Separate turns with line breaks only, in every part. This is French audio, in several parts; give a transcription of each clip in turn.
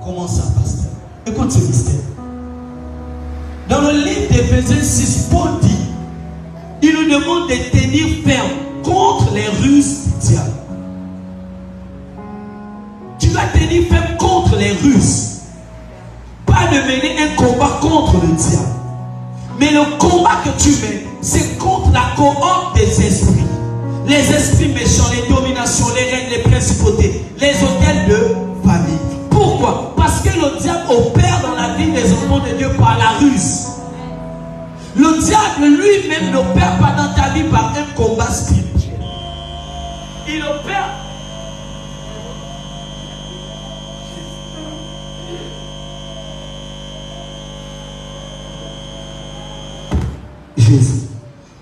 Comment ça, pasteur? Écoute ce mystère. Dans le livre d'Éphésiens 6, Paul dit, il nous demande de tenir ferme contre les ruses du diable. Tu vas tenir ferme contre les ruses. Pas de mener un combat contre le diable. Mais le combat que tu mènes, c'est contre la cohorte des esprits. Les esprits méchants, les dominations, les règnes, les principautés, les hôtels de famille. Pourquoi? Parce que le diable opère dans la vie des enfants de Dieu par la ruse. Le diable lui-même n'opère pas dans ta vie par un combat spirituel. Il opère. Jésus.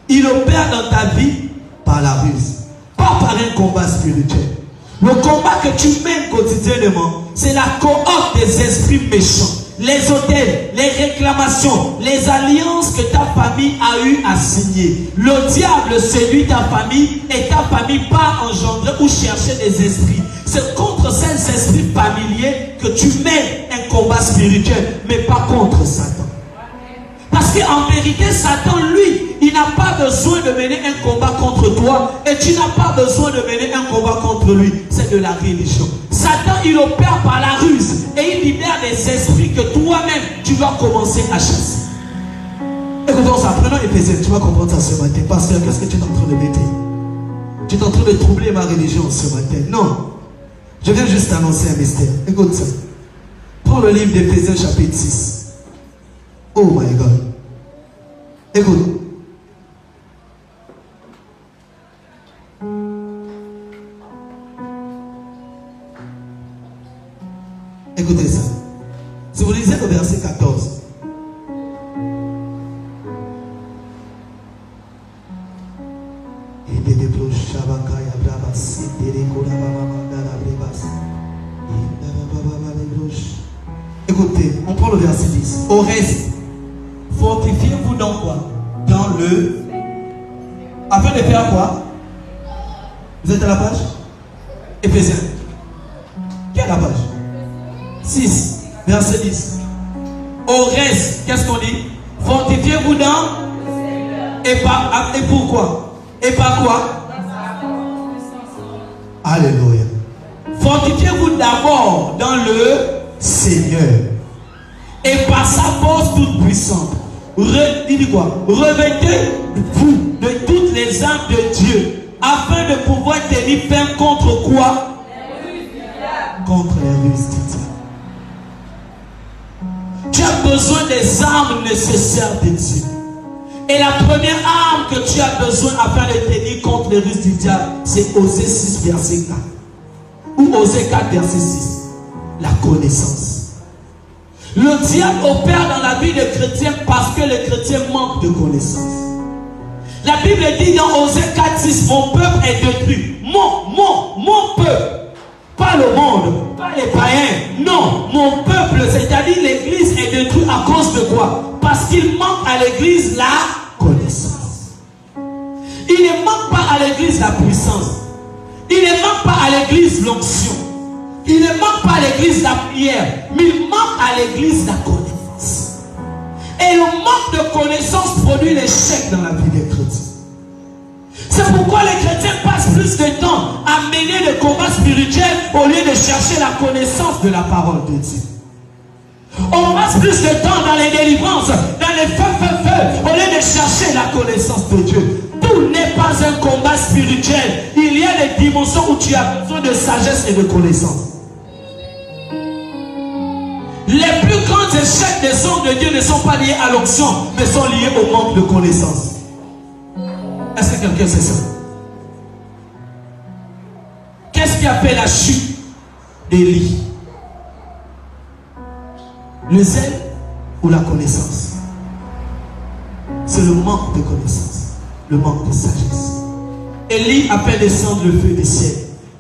Il opère dans ta vie par la ruse, pas par un combat spirituel. Le combat que tu mènes quotidiennement, c'est la cohorte des esprits méchants, les hôtels, les réclamations, les alliances que ta famille a eu à signer. Le diable séduit ta famille et ta famille part engendrer ou chercher des esprits. C'est contre ces esprits familiers que tu mènes un combat spirituel, mais pas contre Satan. Parce qu'en vérité, Satan, lui, il n'a pas besoin de mener un combat contre toi et tu n'as pas besoin de mener un combat contre lui. C'est de la religion. Satan, il opère par la ruse et il libère des esprits que toi-même, tu dois commencer à chasser. Écoutons ça, prenons Éphésiens, tu vas comprendre ça ce matin. Pasteur, qu'est-ce que tu es en train de mettre? Tu es en train de troubler ma religion ce matin. Non, je viens juste annoncer un mystère. Écoute ça. Prends le livre d'Éphésiens chapitre 6. Oh my God. Écoute. Écoutez ça. Si vous lisez le verset 14. Écoutez, on prend le verset 10. Au reste, fortifiez-vous dans quoi? Dans le... Afin de faire quoi? Vous êtes à la page? Éphésiens. Quelle est la page? 6, verset 10. Au reste, qu'est-ce qu'on dit? Fortifiez-vous dans... Et pourquoi? Et par quoi? Alléluia. Fortifiez-vous d'abord dans le Seigneur. Et par sa force toute puissante. Il dit quoi? Revêtez-vous de toutes les armes de Dieu, afin de pouvoir tenir ferme contre quoi? Contre les ruses du diable. Tu as besoin des armes nécessaires de Dieu. Et la première arme que tu as besoin afin de tenir contre les ruses du diable, c'est Osée 6, verset 4. Ou Osée 4, verset 6. La connaissance. Le diable opère dans la vie des chrétiens parce que les chrétiens manquent de connaissance. La Bible dit dans Osée 4, 6, mon peuple est détruit. Mon peuple. Pas le monde, pas les païens. Non, mon peuple, c'est-à-dire l'église est détruite à cause de quoi? Parce qu'il manque à l'église la connaissance. Il ne manque pas à l'église la puissance. Il ne manque pas à l'église l'onction. Il ne manque pas à l'église la prière. Mais il manque à l'église la connaissance. Et le manque de connaissance produit l'échec dans la vie des chrétiens. C'est pourquoi les chrétiens passent plus de temps à mener le combat spirituel au lieu de chercher la connaissance de la parole de Dieu. On passe plus de temps dans les délivrances, dans les feux, au lieu de chercher la connaissance de Dieu. Tout n'est pas un combat spirituel. Il y a des dimensions où tu as besoin de sagesse et de connaissance. Les plus grands échecs des hommes de Dieu ne sont pas liés à l'onction, mais sont liés au manque de connaissance. Est-ce que quelqu'un sait ça? Qu'est-ce qui a fait la chute d'Élie? Le zèle ou la connaissance? C'est le manque de connaissance, le manque de sagesse. Élie a fait descendre le feu des cieux.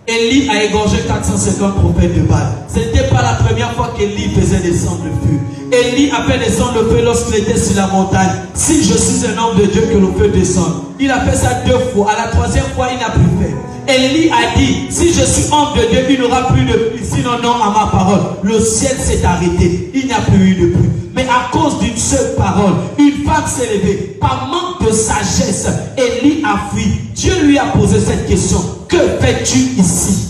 Élie a égorgé 450 prophètes de Baal. Ce n'était pas la première fois qu'Élie faisait descendre le feu. Élie a fait descendre le feu lorsqu'il était sur la montagne. Si je suis un homme de Dieu, que le feu descende. Il a fait ça 2 fois. À la 3e fois, il n'a plus fait. Élie a dit, si je suis homme de Dieu, il n'y aura plus de pluie, sinon non à ma parole. Le ciel s'est arrêté, il n'y a plus eu de pluie. Mais à cause d'une seule parole, une femme s'est levée. Par manque de sagesse, Élie a fui. Dieu lui a posé cette question. Que fais-tu ici?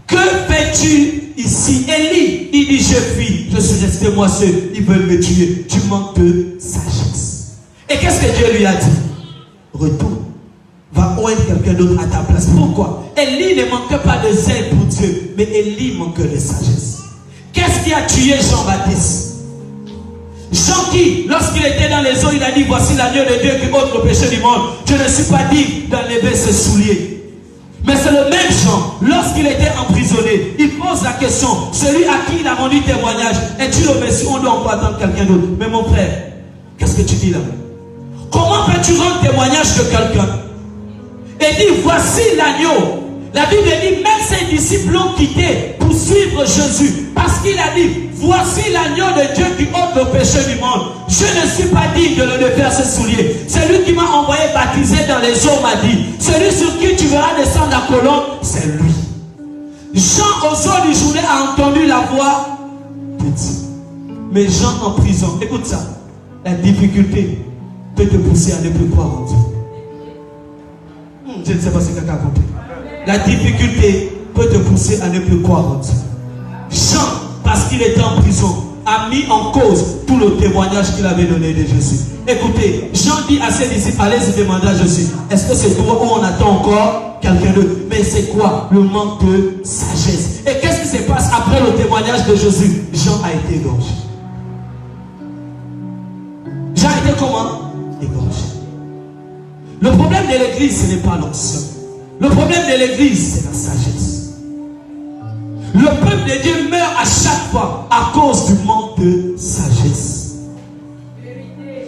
Que fais-tu ici? Élie, il dit, je fuis. Je suis resté moi seul. Ils veulent me tuer. Tu manques de sagesse. Et qu'est-ce que Dieu lui a dit? Retourne. Va oindre quelqu'un d'autre à ta place. Pourquoi? Élie ne manquait pas de zèle pour Dieu, mais Élie manquait de sagesse. Qu'est-ce qui a tué Jean-Baptiste? Jean qui, lorsqu'il était dans les eaux, il a dit, voici l'agneau de Dieu qui ôte le péché du monde. Je ne suis pas digne d'enlever ses souliers. Mais c'est le même Jean, lorsqu'il était emprisonné, il pose la question, celui à qui il a rendu témoignage, es-tu le Messie? On doit encore attendre quelqu'un d'autre. Mais mon frère, qu'est-ce que tu dis là? Comment peux-tu rendre témoignage de quelqu'un? Et dit, voici l'agneau. La Bible dit, même ses disciples l'ont quitté pour suivre Jésus. Parce qu'il a dit, voici l'agneau de Dieu qui ôte le péché du monde. Je ne suis pas digne de le faire ses souliers. Celui qui m'a envoyé baptiser dans les eaux m'a dit, celui sur qui tu verras descendre la colonne, c'est lui. Jean, au sol du journée, a entendu la voix de Dieu. Mais Jean en prison, écoute ça, la difficulté peut te pousser à ne plus croire en Dieu. Je ne sais pas si quelqu'un a compris. La difficulté peut te pousser à ne plus croire en Dieu. Jean, parce qu'il était en prison, a mis en cause tout le témoignage qu'il avait donné de Jésus. Écoutez, Jean dit à ses disciples, allez se demander à Jésus, est-ce que c'est toi ou on attend encore quelqu'un d'autre? Mais c'est quoi? Le manque de sagesse. Et qu'est-ce qui se passe après le témoignage de Jésus? Jean a été égorgé. Jean a été comment? Égorgé. Le problème de l'église, ce n'est pas l'onction. Le problème de l'église, c'est la sagesse. Le peuple de Dieu meurt à chaque fois à cause du manque de sagesse.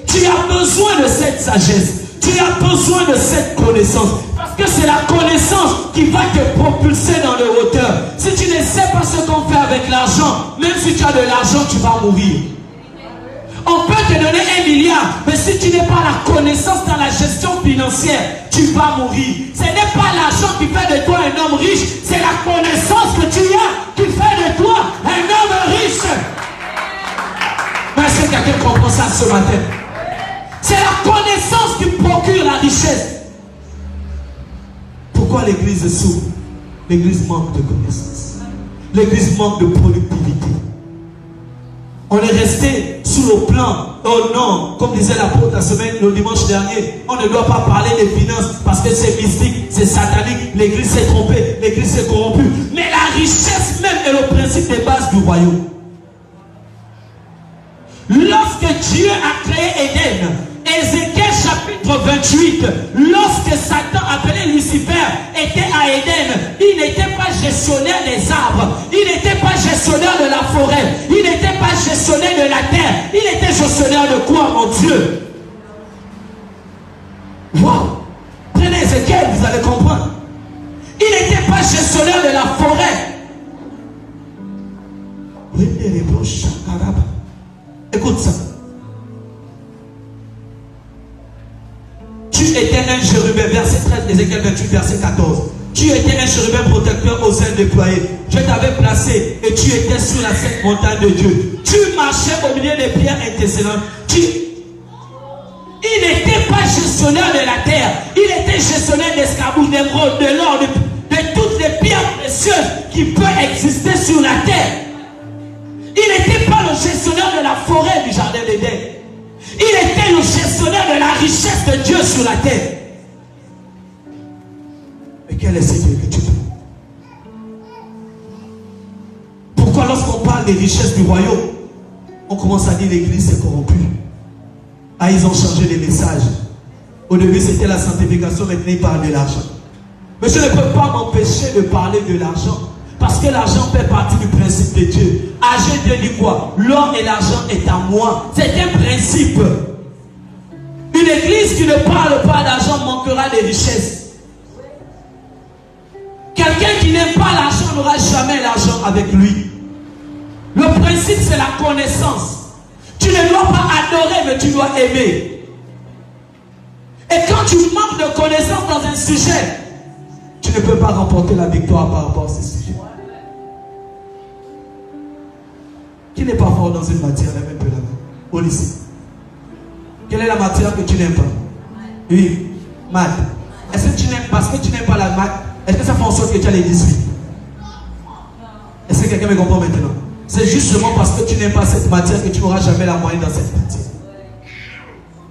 Tu as besoin de cette sagesse. Tu as besoin de cette connaissance. Parce que c'est la connaissance qui va te propulser dans les hauteurs. Si tu ne sais pas ce qu'on fait avec l'argent, même si tu as de l'argent, tu vas mourir. On peut te donner 1 milliard, mais si tu n'as pas la connaissance dans la gestion financière, tu vas mourir. Ce n'est pas l'argent qui fait de toi un homme riche, c'est la connaissance que tu as qui fait de toi un homme riche. Mais est-ce que quelqu'un comprend ça ce matin? C'est la connaissance qui procure la richesse. Pourquoi l'église souffre? L'église manque de connaissance. L'église manque de productivité. On est resté sous le plan. Oh non, comme disait l'apôtre la semaine, le dimanche dernier, on ne doit pas parler des finances parce que c'est mystique, c'est satanique. L'église s'est trompée, l'église s'est corrompue. Mais la richesse même est le principe des bases du royaume. Lorsque Dieu a créé Éden, Ézéchiel chapitre 28, lorsque Satan appelé Lucifer était à Éden, il n'était pas gestionnaire des arbres, il n'était pas gestionnaire de la forêt, il n'était pas gestionnaire de la terre, il était gestionnaire de quoi, mon Dieu? Wow! Prenez Ézéchiel, vous allez comprendre. Il n'était pas gestionnaire de la forêt. Écoute ça. Tu étais un chérubin, verset 13, Ézéchiel 28, verset 14. Tu étais un chérubin protecteur aux ailes déployées. Je t'avais placé et tu étais sur la sainte montagne de Dieu. Tu marchais au milieu des pierres intercédentes. Il n'était pas gestionnaire de la terre. Il était gestionnaire d'escarbouches, d'émeraudes, de l'or, de toutes les pierres précieuses qui peuvent exister sur la terre. Il n'était pas le gestionnaire de la forêt du jardin d'Éden. Il était le gestionnaire de la richesse de Dieu sur la terre. Mais quel est ce Dieu que tu veux? Pourquoi lorsqu'on parle des richesses du royaume, on commence à dire l'église est corrompue? Ah, ils ont changé les messages. Au début, c'était la sanctification, maintenant ils parlent de l'argent. Mais je ne peux pas m'empêcher de parler de l'argent. Parce que l'argent fait partie du principe de Dieu. Agé Dieu dit quoi? L'or et l'argent est à moi. C'est un principe. Une église qui ne parle pas d'argent manquera de richesses. Quelqu'un qui n'aime pas l'argent n'aura jamais l'argent avec lui. Le principe, c'est la connaissance. Tu ne dois pas adorer, mais tu dois aimer. Et quand tu manques de connaissances dans un sujet, tu ne peux pas remporter la victoire par rapport à ce sujet. Qui n'est pas fort dans une matière, lève un peu la main. Au lycée. Quelle est la matière que tu n'aimes pas? Oui, maths. Est-ce que tu n'aimes parce que tu n'aimes pas la maths? Est-ce que ça fait en sorte que tu as les 18? Est-ce que quelqu'un me comprend maintenant? C'est justement parce que tu n'aimes pas cette matière que tu n'auras jamais la moyenne dans cette matière.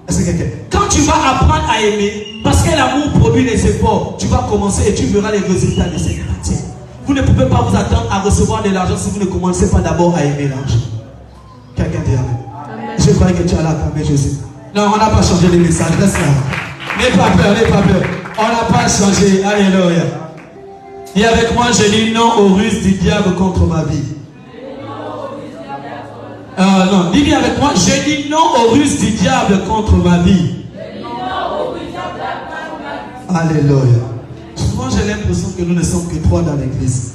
Est-ce que quelqu'un? Quand tu vas apprendre à aimer, parce que l'amour produit les efforts, tu vas commencer et tu verras les résultats de cette matière. Vous ne pouvez pas vous attendre à recevoir de l'argent si vous ne commencez pas d'abord à aimer l'argent. Quelqu'un dit amen. Je croyais que tu allais acclamer Jésus. Non, on n'a pas changé les messages. Reste là. N'aie pas peur, n'aie pas peur. On n'a pas changé. Alléluia. Et avec moi, je dis non aux ruses du diable contre ma vie. Non, dis bien avec moi, je dis non aux ruses du diable contre ma vie. Alléluia. Souvent, j'ai l'impression que nous ne sommes que 3 dans l'église.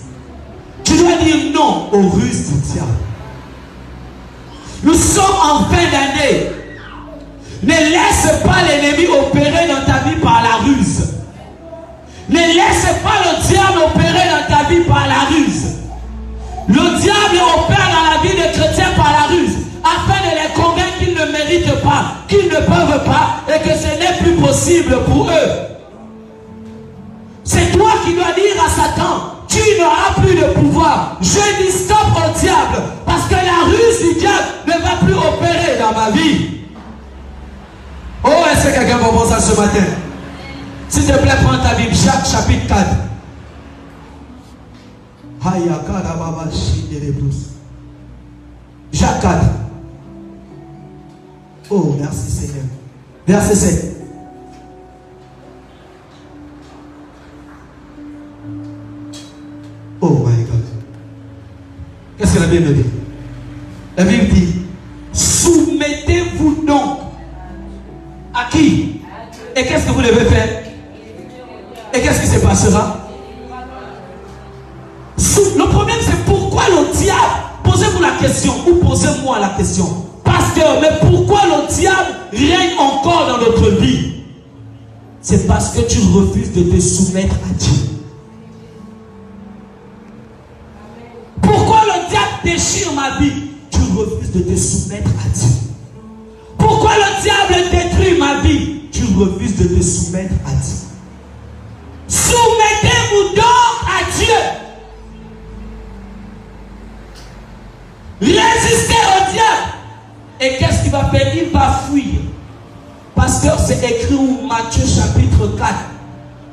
Tu dois dire non aux ruses du diable. Nous sommes en fin d'année. Ne laisse pas l'ennemi opérer dans ta vie par la ruse. Ne laisse pas le diable opérer dans ta vie par la ruse. Le diable opère dans la vie des chrétiens par la ruse, afin de les convaincre qu'ils ne méritent pas, qu'ils ne peuvent pas, et que ce n'est plus possible pour eux. C'est toi qui dois dire à Satan, tu n'auras plus de pouvoir. Je dis stop au diable, parce que la ruse du diable ne va plus opérer dans ma vie. Oh, est-ce que quelqu'un comprend ça ce matin? S'il te plaît, prends ta Bible, Jacques chapitre 4. Jacques 4. Oh, merci Seigneur. Verset 7. Oh my God. Qu'est-ce que la Bible dit? La Bible dit, soumettez-vous donc. À qui? Et qu'est-ce que vous devez faire? Et qu'est-ce qui se passera? Le problème, c'est pourquoi le diable, posez-vous la question, ou posez-moi la question. Pasteur, mais pourquoi le diable règne encore dans notre vie? C'est parce que tu refuses de te soumettre à Dieu. Pourquoi le diable déchire ma vie? Tu refuses de te soumettre à Dieu. Pourquoi le diable détruit ma vie? Tu refuses de te soumettre à Dieu. Soumettez-vous donc à Dieu. Résistez au diable. Et qu'est-ce qu'il va faire? Il va fuir. Pasteur, c'est écrit au Matthieu chapitre 4.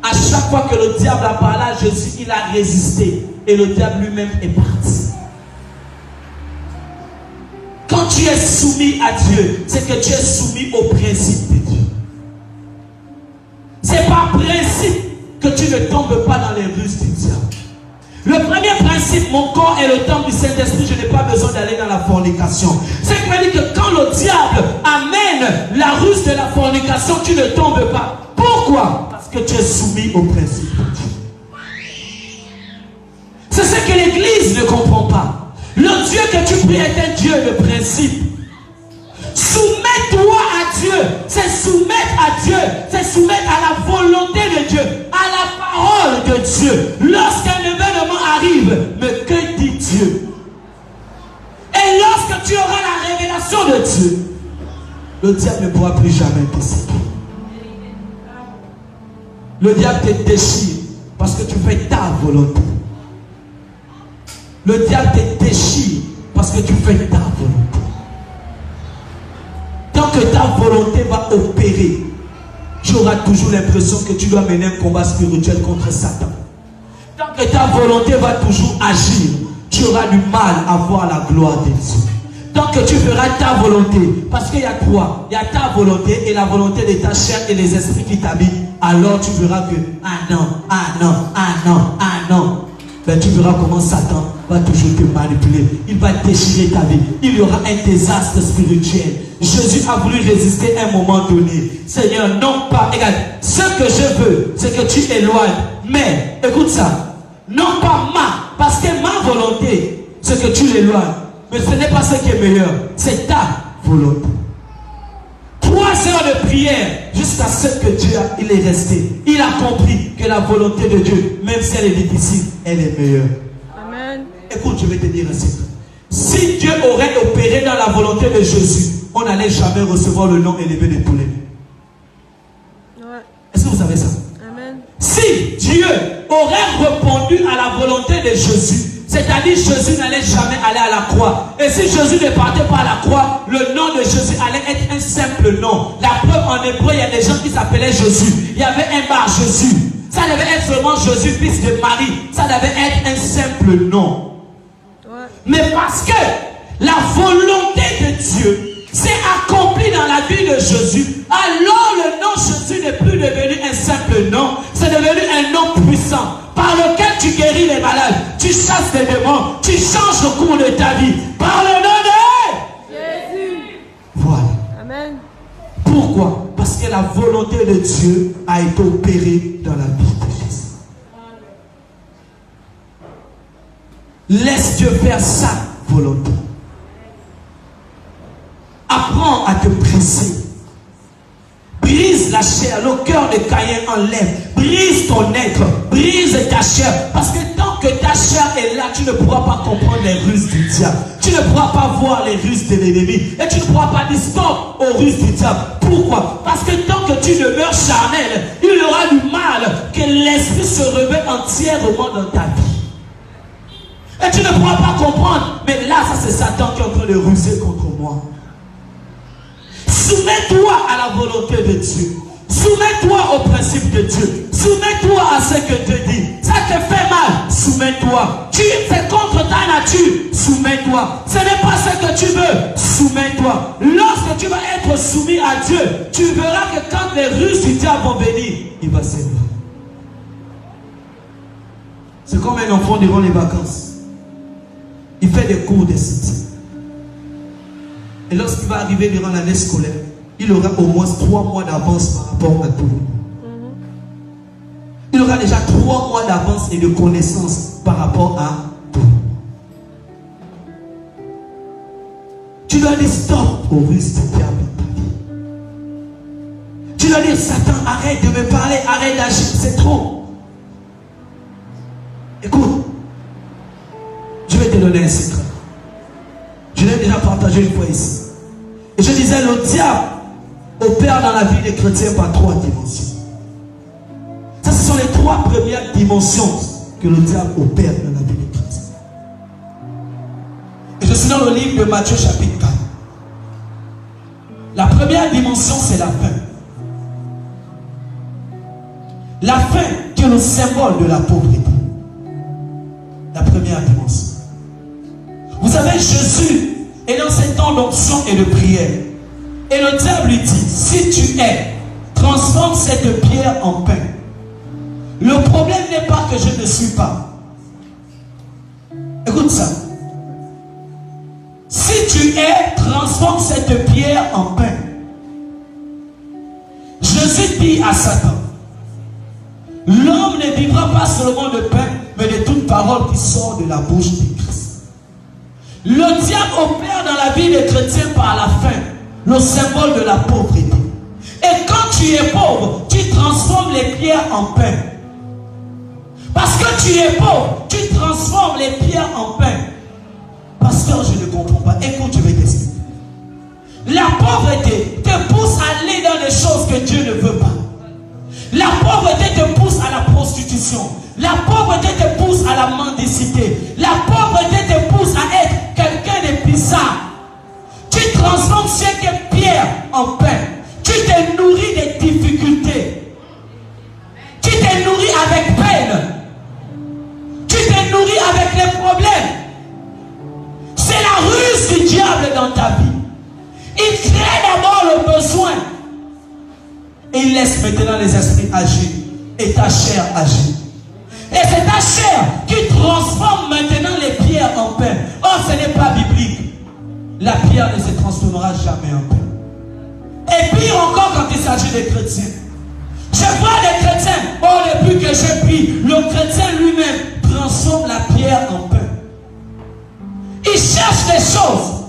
À chaque fois que le diable a parlé à Jésus, il a résisté. Et le diable lui-même est parti. Quand tu es soumis à Dieu, c'est que tu es soumis au principe de Dieu. C'est par principe que tu ne tombes pas dans les ruses du diable. Le premier principe, mon corps est le temple du Saint-Esprit, je n'ai pas besoin d'aller dans la fornication. C'est qui veut dire que quand le diable amène la ruse de la fornication, tu ne tombes pas. Pourquoi? Parce que tu es soumis au principe de Dieu. C'est ce que l'Église ne comprend pas. Le Dieu que tu pries est un Dieu de principe. Soumets-toi à Dieu. C'est soumettre à Dieu. C'est soumettre à la volonté de Dieu. À la parole de Dieu. Lorsqu'un événement arrive, mais que dit Dieu? Et lorsque tu auras la révélation de Dieu, le diable ne pourra plus jamais te séduire. Le diable te déchire parce que tu fais ta volonté. Le diable te déchire parce que tu fais ta volonté. Tant que ta volonté va opérer, tu auras toujours l'impression que tu dois mener un combat spirituel contre Satan. Tant que ta volonté va toujours agir, tu auras du mal à voir la gloire de Dieu. Tant que tu feras ta volonté, parce qu'il y a quoi? Il y a ta volonté et la volonté de ta chair et les esprits qui t'habitent. Alors tu verras que, ah non, ah non, ah non, ah non. Ben, tu verras comment Satan va toujours te manipuler. Il va déchirer ta vie. Il y aura un désastre spirituel. Jésus a voulu résister à un moment donné. Seigneur, non pas, regarde, ce que je veux, c'est que tu éloignes. Mais, écoute ça, non pas parce que ma volonté, c'est que tu l'éloignes. Mais ce n'est pas ce qui est meilleur, c'est ta volonté. 3 heures de prière jusqu'à jusqu'à ce que Dieu, il est resté. Il a compris que la volonté de Dieu, même si elle est difficile, elle est meilleure.
Amen.
Écoute, je vais te dire un secret. Si Dieu aurait opéré dans la volonté de Jésus, on n'allait jamais recevoir le nom élevé de tous les noms.
Ouais.
Est-ce que vous savez ça?
Amen.
Si Dieu aurait répondu à la volonté de Jésus, c'est-à-dire Jésus n'allait jamais aller à la croix. Et si Jésus ne partait pas à la croix, le nom de Jésus allait être un simple nom. La preuve, en hébreu, il y a des gens qui s'appelaient Jésus. Il y avait un bar Jésus. Ça devait être seulement Jésus, fils de Marie. Ça devait être un simple nom.
Ouais.
Mais parce que la volonté de Dieu s'est accomplie dans la vie de Jésus, alors le nom Jésus n'est plus devenu un simple nom, c'est devenu un nom puissant par lequel tu guéris les malades, tu chasses les démons, tu changes le cours de ta vie par le nom de
Jésus.
Voilà.
Amen.
Pourquoi? Parce que la volonté de Dieu a été opérée dans la vie de Jésus. Laisse Dieu faire sa volonté. Apprends à te briser. Brise la chair, le cœur de Caïn enlève. Brise ton être, brise ta chair. Parce que tant que ta chair est là, tu ne pourras pas comprendre les ruses du diable. Tu ne pourras pas voir les ruses de l'ennemi. Et tu ne pourras pas dire stop aux ruses du diable. Pourquoi? Parce que tant que tu demeures charnel, il y aura du mal que l'esprit se révèle entièrement dans ta vie. Et tu ne pourras pas comprendre. Mais là, ça c'est Satan qui est en train de ruser contre moi. Soumets-toi à la volonté de Dieu. Soumets-toi au principe de Dieu. Soumets-toi à ce que Dieu dit. Ça te fait mal, soumets-toi. Tu fais contre ta nature, soumets-toi. Ce n'est pas ce que tu veux, soumets-toi. Lorsque tu vas être soumis à Dieu, tu verras que quand les ruses du diable vont venir, il va s'élever. C'est comme un enfant durant les vacances. Il fait des cours de cité. Et lorsqu'il va arriver durant l'année scolaire, il aura au moins 3 mois d'avance par rapport à tout le monde. Il aura déjà 3 mois d'avance et de connaissance par rapport à tout le monde. Tu dois dire stop au risque de perdre ta vie. Tu dois dire Satan, arrête de me parler, arrête d'agir, c'est trop. Écoute, je vais te donner un secret. Je l'ai déjà partagé une fois ici. Et je disais, le diable opère dans la vie des chrétiens par 3 dimensions. Ça, ce sont les 3 premières dimensions que le diable opère dans la vie des chrétiens. Et je suis dans le livre de Matthieu chapitre 4. La première dimension, c'est la faim. La faim qui est le symbole de la pauvreté. La première dimension. Vous savez, Jésus est dans ces temps d'onction et de prière. Et le diable lui dit, si tu es, transforme cette pierre en pain. Le problème n'est pas que je ne suis pas. Écoute ça. Si tu es, transforme cette pierre en pain. Jésus dit à Satan, l'homme ne vivra pas seulement de pain, mais de toute parole qui sort de la bouche de Christ. Le diable opère dans la vie des chrétiens par la faim, le symbole de la pauvreté. Et quand tu es pauvre, tu transformes les pierres en pain. Parce que tu es pauvre, tu transformes les pierres en pain. Pasteur, je ne comprends pas. Écoute, je vais t'expliquer. La pauvreté te pousse à aller dans des choses que Dieu ne veut pas. La pauvreté te pousse à la prostitution. La pauvreté te pousse à la mendicité. La pauvreté te pousse à être quelqu'un de bizarre. Tu transformes chaque pierre en pain. Tu te nourris des difficultés. Tu te nourris avec peine. Tu te nourris avec les problèmes. C'est la ruse du diable dans ta vie. Il crée d'abord le besoin. Et il laisse maintenant les esprits agir. Et ta chair agir. Et c'est ta chair qui transforme maintenant les pierres en pain. Or, ce n'est pas biblique. La pierre ne se transformera jamais en pain. Et pire encore quand il s'agit des chrétiens. Je vois des chrétiens, depuis que je prie, le chrétien lui-même transforme la pierre en pain. Il cherche des choses.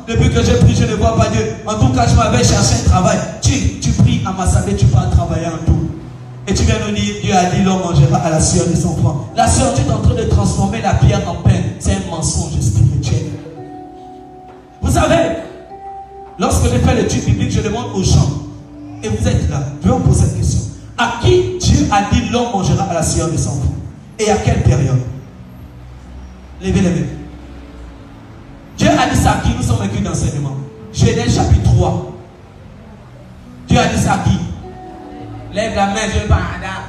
depuis que j'ai pris, je ne vois pas Dieu. En tout cas, je m'avais cherché un travail. Tu pries à Massabé, tu pars travailler en tout. Et tu viens nous dire, Dieu a dit, l'homme mangera à la sueur de son front. La sueur, tu es en train de transformer la pierre en pain. C'est un mensonge spirituel. Vous savez, lorsque je fais l'étude biblique, je demande aux gens, et vous êtes là, je vais vous poser cette question. À qui Dieu a dit, l'homme mangera à la sueur de son front? Et à quelle période? Levez les mains. Dieu a dit ça à qui? Nous sommes écrits d'enseignement. Genèse chapitre 3. Dieu a dit ça à qui? Lève la main, je ne vais pas.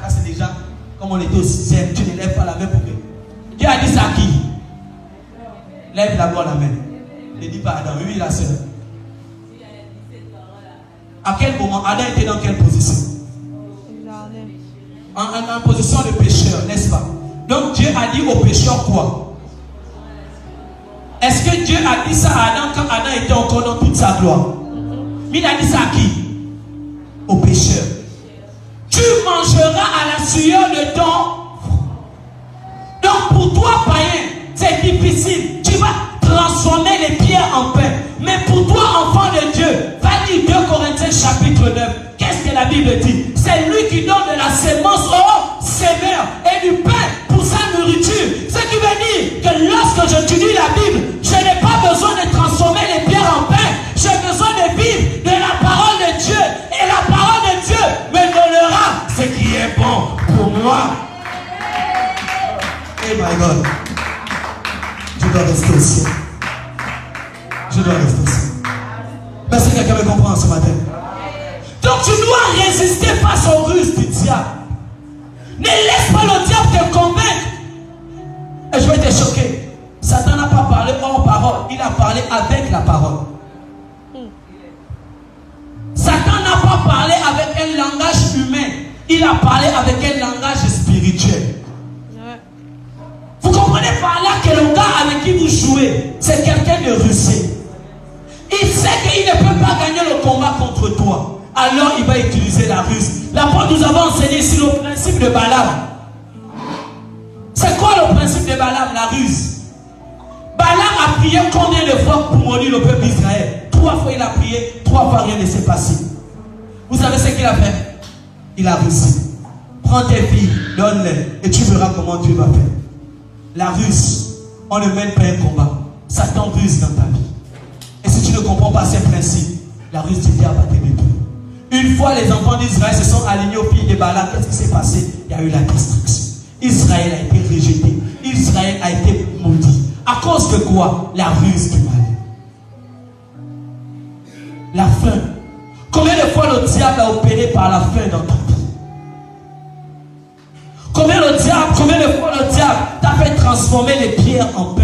Ça c'est déjà, comme on était au 6e, tu ne lèves pas la main pour que. Dieu a dit ça à qui? Lève d'abord la main. Ne dis pas Adam, oui, la sœur. À quel moment? Adam était dans quelle position? En position de pécheur, n'est-ce pas? Donc Dieu a dit au pécheur quoi? Est-ce que Dieu a dit ça à Adam quand Adam était encore dans toute sa gloire? Mais il a dit ça à qui? Au pécheur. Tu mangeras à la sueur de ton front. Donc pour toi, païen, c'est difficile. Tu vas transformer les pierres en pain. Mais pour toi, enfant de Dieu, va lire 2 Corinthiens chapitre 9. Qu'est-ce que la Bible dit? C'est lui qui donne de la sémence au sémeur et du pain pour sa nourriture. Ce qui veut dire que lorsque j'étudie la Bible, je n'ai pas besoin de transformer les pierres en pain. J'ai besoin de vivre de la parole de Dieu. Et la parole de Dieu me donnera ce qui est bon pour moi. Oh my God. Je dois rester au ciel. Je dois rester au ciel. Merci, quelqu'un me comprend ce matin. Donc tu dois résister face aux ruses du diable. Ne laisse pas le diable te convaincre. Et je vais te choquer. Satan n'a pas parlé hors parole. Il a parlé avec la parole. Satan n'a pas parlé avec un langage humain. Il a parlé avec un langage spirituel. Vous comprenez par là que le gars avec qui vous jouez, c'est quelqu'un de rusé. Il sait qu'il ne peut pas gagner le combat contre toi. Alors il va utiliser la ruse. L'apôtre nous avons enseigné ici le principe de Balaam. C'est quoi le principe de Balaam? La ruse. Balaam a prié combien de fois pour maudire le peuple d'Israël? 3 fois il a prié, 3 fois rien ne s'est passé. Vous savez ce qu'il a fait? Il a rusé. Prends tes filles, donne-les et tu verras comment Dieu va faire. La ruse, on ne mène pas un combat. Satan ruse dans ta vie. Et si tu ne comprends pas ces principes, la ruse du diable va te détruire. Une fois les enfants d'Israël se sont alignés au pied de Balaam, qu'est-ce qui s'est passé? Il y a eu la destruction. Israël a été rejeté. Israël a été maudit. À cause de quoi? La ruse du mal. La faim. Combien de fois le diable a opéré par la faim dans ta vie? Combien de fois le diable t'a fait transformer les pierres en pain?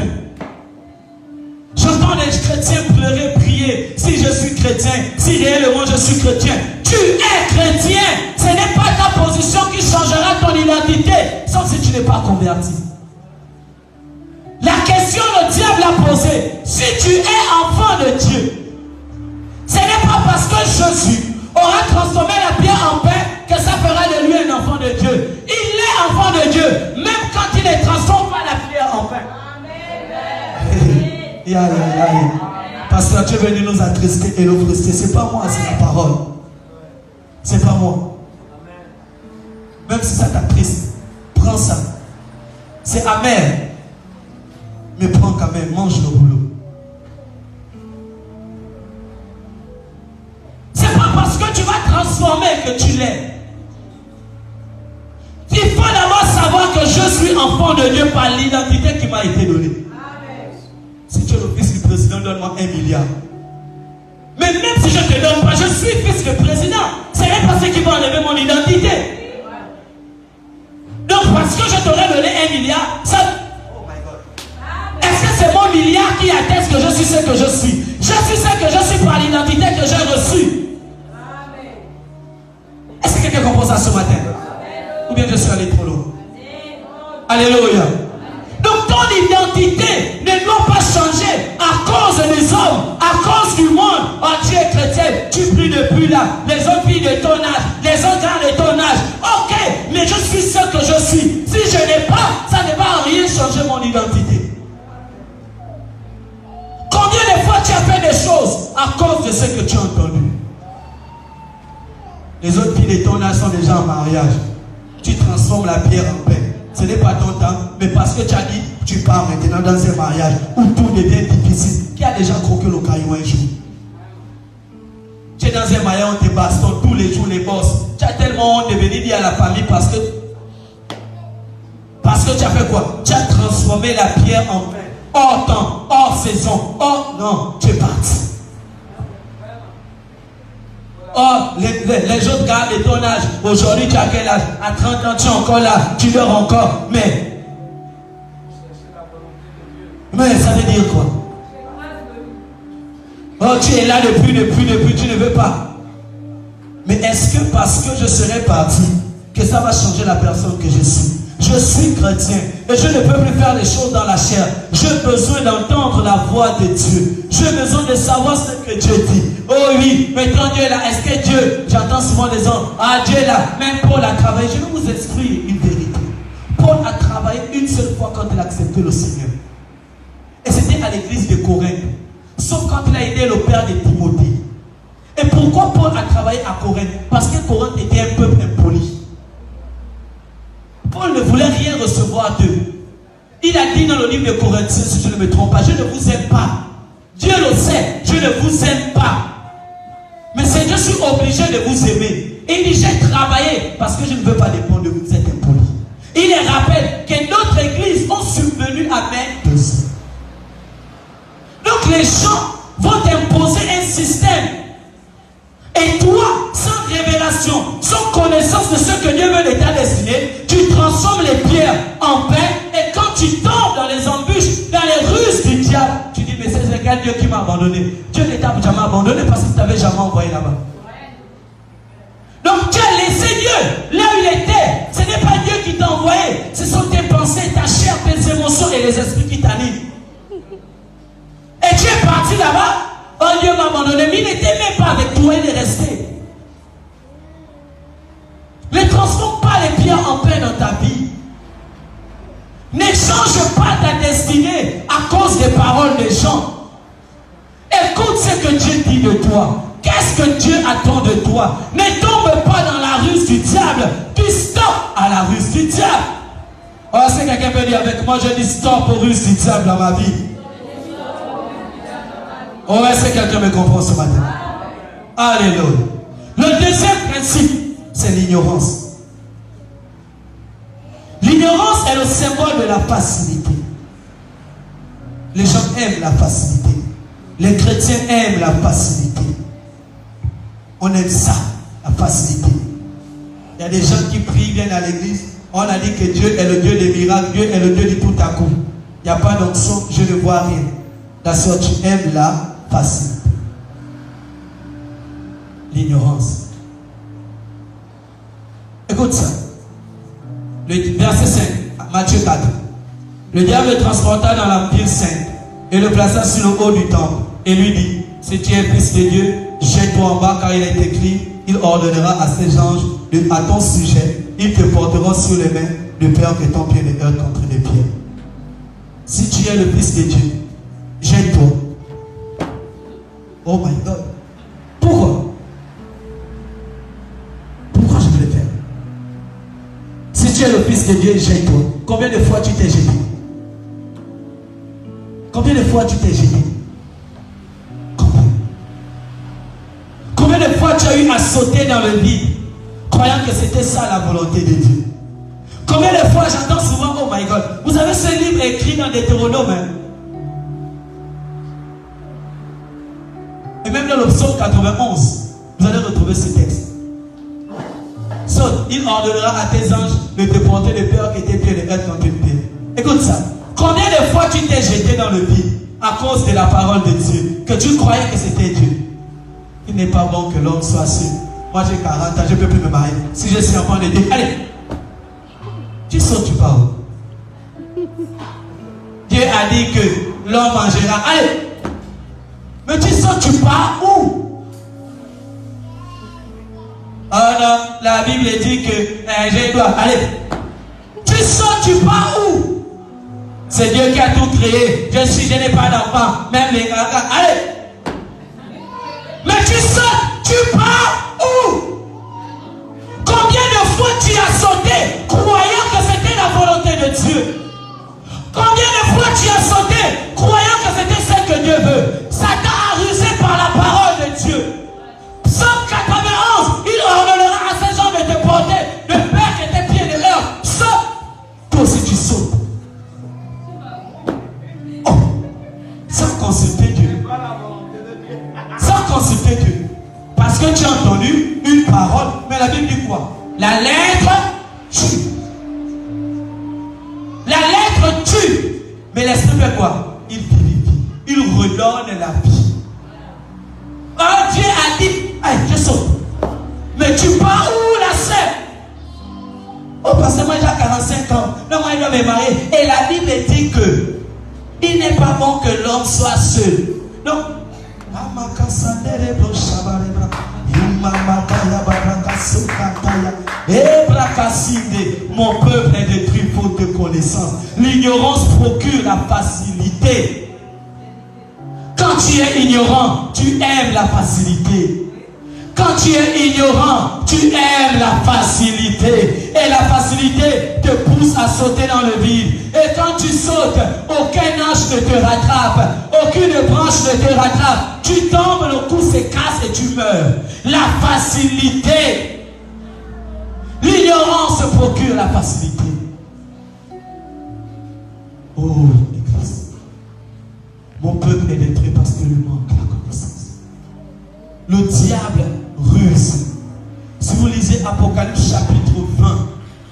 J'entends les chrétiens pleurer, prier. Si je suis chrétien, si réellement je suis chrétien, tu es chrétien. Ce n'est pas ta position qui changera ton identité, sauf si tu n'es pas converti. La question le diable a posée, si tu es enfant de Dieu, ce n'est pas parce que Jésus aura transformé la pierre en pain que ça fera de lui un enfant de Dieu. Il est enfant de Dieu, même quand il ne transforme pas la pierre en pain. Pasteur, tu es venu nous attrister et nous frustrer. C'est pas moi, c'est la parole. C'est pas moi. Même si ça t'attriste, prends ça. C'est amer. Mais prends quand même, mange le boulot. C'est pas parce que tu vas transformer que tu l'es. Il faut d'abord savoir que je suis enfant de Dieu par l'identité qui m'a été donnée. Si tu es le fils du président, donne-moi 1 milliard. Mais même si je ne te donne pas, je suis fils du président. Ce n'est pas ce qui va enlever mon identité. Donc parce que je t'aurais donné 1 milliard, ça... Oh my God. Est-ce que c'est mon milliard qui atteste que je suis ce que je suis? Je suis ce que je suis par l'identité que j'ai reçue. Est-ce que quelqu'un comprend ça ce matin? Ou bien je suis allé trop loin? Alléluia. Donc ton identité ne doit pas changer à cause des hommes, à cause du monde. Oh, tu es chrétien, tu pries depuis là. Les autres filles de ton âge, les autres gars de ton âge. Ok, mais je suis ce que je suis. Si je n'ai pas, ça ne va rien changer mon identité. Combien de fois tu à cause de ce que tu as entendu. Les autres filles de ton âge sont déjà en mariage. Tu transformes la pierre en pain. Ce n'est pas ton temps, mais parce que tu as dit, tu pars maintenant dans un mariage où tout devient difficile. Qui a déjà croqué le caillou un jour? Tu es dans un mariage, on te bastonne tous les jours, les boss. Tu as tellement honte de venir dire à la famille parce que tu as fait quoi? Tu as transformé la pierre en pain. Hors temps, hors saison, hors... Non, tu es parti. Oh, les autres gars de ton âge, aujourd'hui tu as quel âge? À 30 ans tu es encore là, tu dors encore. Mais ça veut dire quoi? Oh, tu es là depuis, tu ne veux pas. Mais est-ce que parce que je serai parti, que ça va changer la personne que je suis? Je suis chrétien et je ne peux plus faire les choses dans la chair. J'ai besoin d'entendre la voix de Dieu. J'ai besoin de savoir ce que Dieu dit. Oh oui, maintenant Dieu est là. Est-ce que Dieu, j'entends souvent des gens, ah Dieu est là. Même Paul a travaillé. Je vais vous expliquer une vérité. Paul a travaillé une seule fois quand il a accepté le Seigneur. Et c'était à l'église de Corinthe. Sauf quand il a aidé le père de Timothée. Et pourquoi Paul a travaillé à Corinthe? Parce que Corinthe était un peuple impoli. Paul ne voulait rien recevoir d'eux. Il a dit dans le livre de Corinthiens, si je ne me trompe pas, je ne vous aime pas. Dieu le sait, je ne vous aime pas. Mais c'est je suis obligé de vous aimer. Et il dit, j'ai travaillé parce que je ne veux pas dépendre de vous, vous êtes impoli. Il les rappelle que d'autres églises ont subvenu à mes besoins. Donc les gens vont t'imposer un système. Et toi, sans révélation, sans connaissance de ce que Dieu veut de ta destinée, tu transformes les pierres en pain. Et quand tu tombes dans les embûches, dans les ruses du diable, tu dis, mais c'est quel Dieu qui m'a abandonné? Dieu ne t'a jamais abandonné parce qu'il ne t'avait jamais envoyé là-bas. Donc tu as laissé Dieu là où il était. Ce n'est pas Dieu qui t'a envoyé. Ce sont tes pensées, ta chair, tes émotions et les esprits qui t'animent. Et tu es parti là-bas. Oh, Dieu m'a abandonné, mais il n'était même pas avec toi, il est resté. Ne transforme pas les pierres en pain dans ta vie. Ne change pas ta destinée à cause des paroles des gens. Écoute ce que Dieu dit de toi. Qu'est-ce que Dieu attend de toi? Ne tombe pas dans la ruse du diable. Tu stop à la ruse du diable. Oh, est-ce que quelqu'un peut dire avec moi, je dis stop aux ruses du diable dans ma vie? Oh, est-ce que quelqu'un me comprend ce matin? Alléluia. Le deuxième principe, c'est l'ignorance. L'ignorance est le symbole de la facilité. Les gens aiment la facilité. Les chrétiens aiment la facilité. On aime ça, la facilité. Il y a des gens qui prient, viennent à l'église. On a dit que Dieu est le Dieu des miracles. Dieu est le Dieu du tout à coup. Il n'y a pas d'onction, je ne vois rien. La soeur, tu aimes la facilité. L'ignorance. Écoute ça. Le verset 5, Matthieu 4. Le diable le transporta dans la ville sainte et le plaça sur le haut du temple et lui dit, si tu es fils de Dieu, jette-toi en bas car il est écrit, il ordonnera à ses anges à ton sujet, ils te porteront sur les mains de peur que ton pied ne heurte contre les pierres. Si tu es le fils de Dieu, jette-toi. Oh my God. Pourquoi? Pourquoi je vais le faire? Si tu es le fils de Dieu, jette-toi. Combien de fois tu t'es jeté? Combien de fois tu t'es jeté? Combien de fois tu as eu à sauter dans le vide, croyant que c'était ça la volonté de Dieu? Combien de fois j'entends souvent, oh my God, vous avez ce livre écrit dans Deutéronome, hein? Et même dans le psaume 91, vous allez retrouver ce texte. Saute, il ordonnera à tes anges de te porter de peur que tes pieds ne heurtent contre une pierre. Écoute ça. Combien de fois tu t'es jeté dans le vide à cause de la parole de Dieu, que tu croyais que c'était Dieu? Il n'est pas bon que l'homme soit seul. Moi j'ai 40 ans, je ne peux plus me marier. Si je suis enfant de Dieu, allez, tu sautes, tu pars. Dieu a dit que l'homme mangera. Allez, mais tu sautes, tu pars où? Oh non, la Bible dit que je dois. Allez, tu sautes, tu pars où? C'est Dieu qui a tout créé. Je n'ai pas d'enfant. Même les gagas. Allez. Toi, tu as sauté, croyant que c'était ce que Dieu veut. Satan a rusé par la parole de Dieu. Psaume 91, il ordonnera à ces hommes de te porter de peur que tes pieds ne heurtent. Saute. Toi aussi, tu sautes. Oh, sans consulter Dieu. Sans consulter Dieu. Parce que tu as entendu une parole, mais la Bible dit quoi? La lettre tue. La lettre tue. Mais l'esprit fait quoi? Il vivifie. Il redonne la vie. Oh, Dieu a dit, hey, je saute. Mais tu pars où la sœur? Oh, parce que moi j'ai 45 ans. Non, moi je dois me marier. Et la Bible dit que il n'est pas bon que l'homme soit seul. Donc, mon peuple est détruit faute de connaissance. L'ignorance procure la facilité. Quand tu es ignorant, tu aimes la facilité. Quand tu es ignorant, tu aimes la facilité. Et la facilité te pousse à sauter dans le vide. Et quand tu sautes, aucun ange ne te rattrape. Aucune branche ne te rattrape. Tu tombes, le cou se casse et tu meurs. La facilité. L'ignorance procure la facilité. Oh, l'Église. Mon peuple est détruit parce que lui manque la connaissance. Le diable ruse. Si vous lisez Apocalypse chapitre 20,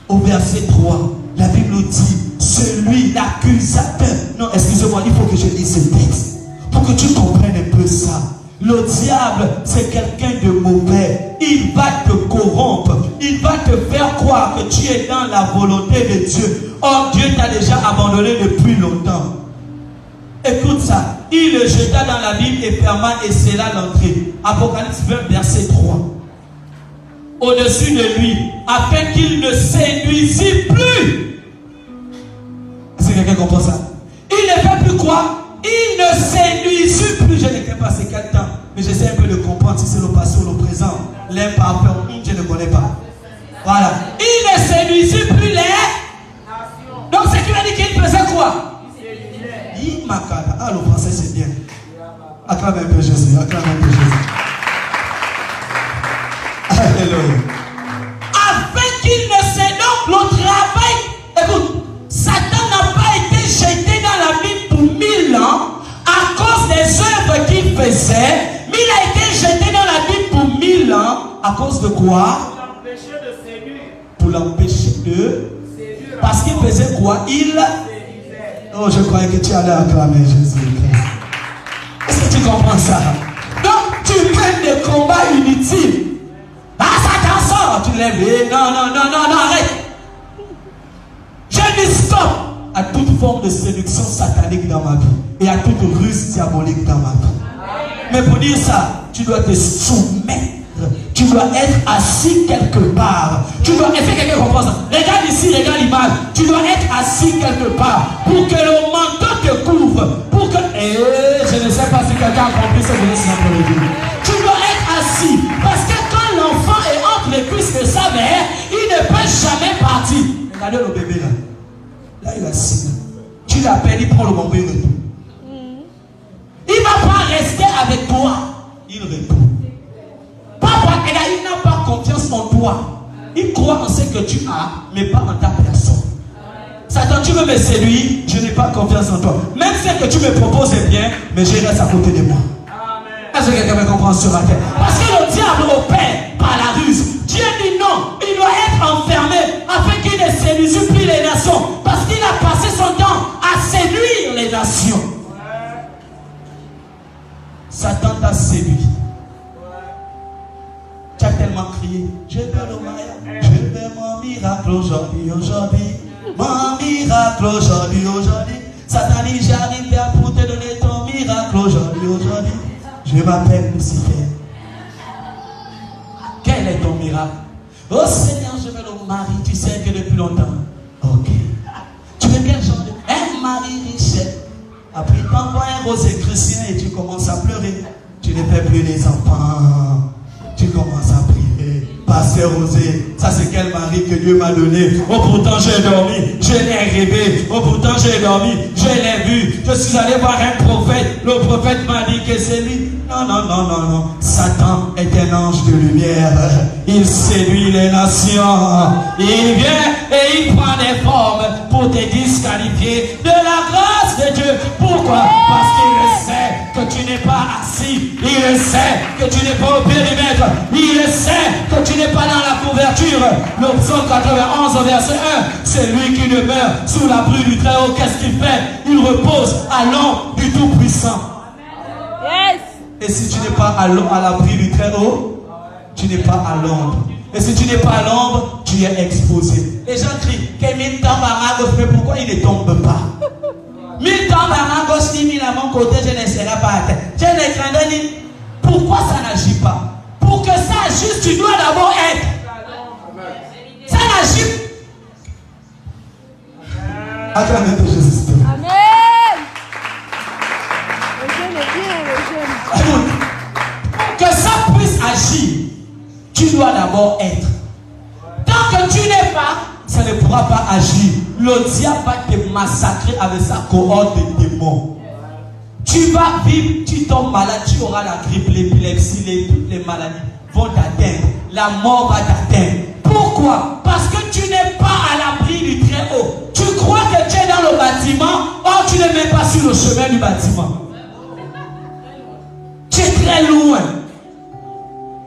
au verset 3, la Bible dit, celui, l'accusateur. Non, excusez-moi, il faut que je lise ce texte. Pour que tu comprennes un peu ça. Le diable, c'est quelqu'un de mauvais. Il va te corrompre. Il va te faire croire que tu es dans la volonté de Dieu. Or, Dieu t'a déjà abandonné depuis longtemps. Écoute ça. Il le jeta dans la Bible et ferma et scella l'entrée. Apocalypse 20, verset 3. Au-dessus de lui, afin qu'il ne séduisît plus. Est-ce que quelqu'un comprend ça? Il ne fait plus quoi? Il ne séduisit plus. Je ne sais pas c'est quel temps, mais j'essaie un peu de comprendre si c'est le passé ou le présent. L'imparfait, je ne connais pas. Voilà. Il ne séduisit plus les. Donc ce qui veut dire qu'il faisait quoi? Il m'accade. Ah, le français c'est bien. Acclame un peu Jésus. Acclame un peu Jésus. Alléluia. Afin qu'il ne séduise. Donc le travail. Écoute, Satan n'a pas été jeté dans la Bible pour 1000 ans à cause des œuvres qu'il faisait, mais il a été jeté dans la Bible pour 1000 ans à cause de quoi? Pour l'empêcher de séduire. Parce qu'il faisait quoi? Il. Oh, je croyais que tu allais acclamer Jésus. Est-ce que tu comprends ça? Donc, tu mènes des combats inutiles. Ah, Satan sort. Tu lèves. Non, arrête. Je dis stop à toute forme de séduction satanique dans ma vie et à toute ruse diabolique dans ma vie. Mais pour dire ça, tu dois te soumettre. Tu dois être assis quelque part. Tu dois. Est-ce que quelqu'un comprend ça? Regarde ici, regarde l'image. Tu dois être assis quelque part pour que le manteau te couvre. Pour que. Je ne sais pas si quelqu'un a compris ce que je dis dans le vie. Tu dois être assis. Parce que quand l'enfant est entre les cuisses de sa mère, il ne peut jamais partir. Regardez le bébé là. Là, il est assis. Tu l'appelles, il prend le bambou, il répond. Il ne va pas rester avec toi. Il répond. Papa, il n'a pas confiance en toi. Il croit en ce que tu as, mais pas en ta personne. Satan, tu veux me séduire, je n'ai pas confiance en toi. Même ce que tu me proposes est bien, mais je reste à côté de moi. Est-ce que quelqu'un me comprend sur la terre? Parce que le diable opère par la ruse. Dieu dit non, il doit être enfermé afin qu'il ne séduise plus les nations. Parce qu'il a passé son temps à séduire les nations. Satan t'a séduit. Tu as tellement crié, je veux le mariage, je veux mon miracle aujourd'hui. Mon miracle aujourd'hui. Satan dit, j'arrive là pour te donner ton miracle aujourd'hui. Je m'appelle Lucifer. Quel est ton miracle? Oh Seigneur, je veux le mari, tu sais que depuis longtemps. Ok. Tu veux quel genre de. Un mari riche. Après, tu t'envoies un rose chrétien et tu commences à pleurer. Tu ne fais plus les enfants. Tu commences à prier. Pasteur Osé, ça c'est quel mari que Dieu m'a donné. Oh pourtant j'ai dormi, je l'ai rêvé. Oh pourtant j'ai dormi, je l'ai vu. Je suis allé voir un prophète. Le prophète m'a dit que c'est lui. Non, non, non, non, non. Satan est un ange de lumière. Il séduit les nations. Il vient et il prend des formes pour te disqualifier de la grâce de Dieu. Pourquoi? Parce qu'il sait que tu n'es pas assis. Il sait que tu n'es pas au périmètre. Il sait que tu n'es pas dans la couverture. Le psaume 91 verset 1, c'est lui qui demeure sous l'abri du Très-Haut. Qu'est-ce qu'il fait? Il repose à l'ombre du Tout-Puissant.
Yes.
Et si tu n'es pas à l'abri du Très-Haut, tu n'es pas à l'ombre. Et si tu n'es pas à l'ombre, tu es exposé. Les gens crient, Kémine tombe à gauche, mais pourquoi il ne tombe pas? Mille tombe à gauche, 10 000 à mon côté, je ne serai pas à terre. J'ai un écran de dit, pourquoi ça n'agit pas? Pour que ça agisse, tu dois d'abord être. Ça n'agit pas. Acclamez Jésus.
Amen. Le jeune est bien, le jeune.
Pour que ça puisse agir, tu dois d'abord être. Tant que tu n'es pas, ça ne pourra pas agir. Le diable va te massacrer avec sa cohorte de démons. Tu vas vivre, tu tombes malade, tu auras la grippe, l'épilepsie, toutes les maladies vont t'atteindre. La mort va t'atteindre. Pourquoi? Parce que tu n'es pas à l'abri du Très-Haut. Tu crois que tu es dans le bâtiment, or tu n'es même pas sur le chemin du bâtiment. Tu es très loin.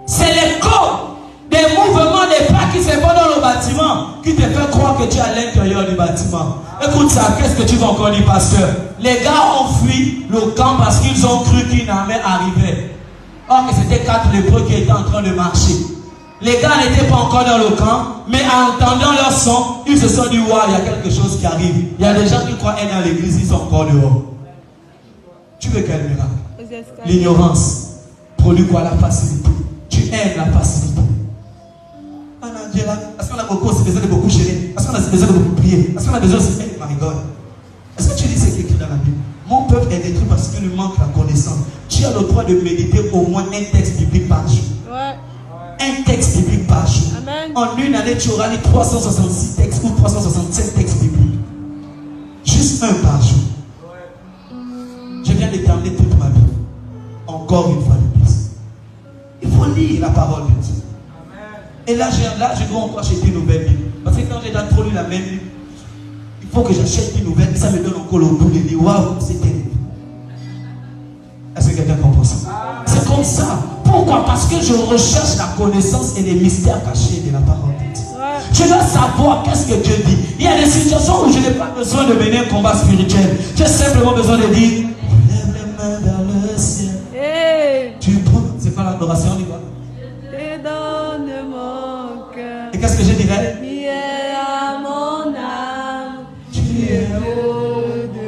C'est l'écho des mouvements des pas qui se font dans le bâtiment qui te fait croire que tu es à l'intérieur du bâtiment. Écoute ça, qu'est-ce que tu vas encore dire, pasteur? Les gars ont fui le camp parce qu'ils ont cru qu'une armée arrivait. Or que c'était 4 lépreux qui étaient en train de marcher. Les gars n'étaient pas encore dans le camp, mais en entendant leur son, ils se sont dit, waouh, il y a quelque chose qui arrive. Il y a des gens qui croient être dans l'église, ils sont encore dehors. Tu veux quel miracle? L'ignorance produit quoi? La facilité. Tu aimes la facilité. Est-ce qu'on a beaucoup besoin de beaucoup gérer? Est-ce qu'on a besoin de beaucoup prier? Est-ce qu'on a besoin de... Oh my God. Est-ce que tu dis ce qui est écrit dans la Bible? Mon peuple est détruit parce qu'il lui manque la connaissance. Tu as le droit de méditer au moins un texte biblique par jour.
Ouais.
Un texte biblique par jour.
Amen.
En une année, tu auras lu 366 textes ou 367 textes bibliques. Juste un par jour. Je viens de terminer toute ma vie. Encore une fois de plus. Il faut lire la parole de Dieu. Et là, je dois encore acheter une nouvelle Bible. Parce que quand j'ai déjà trop lu la même Bible, il faut que j'achète une nouvelle. Ça me donne encore le goût de dire, waouh, c'est terrible. Est-ce que quelqu'un comprend ça? C'est comme ça. Pourquoi? Parce que je recherche la connaissance et les mystères cachés de la parole de Dieu. Je dois savoir qu'est-ce que Dieu dit. Il y a des situations où je n'ai pas besoin de mener un combat spirituel. J'ai simplement besoin de dire, lève les mains vers le ciel.
Hey.
Tu prends. C'est pas l'adoration, on y va.
Et donne mon cœur.
Et qu'est-ce que je dirais?
Mieux à mon âme. Tu es beau de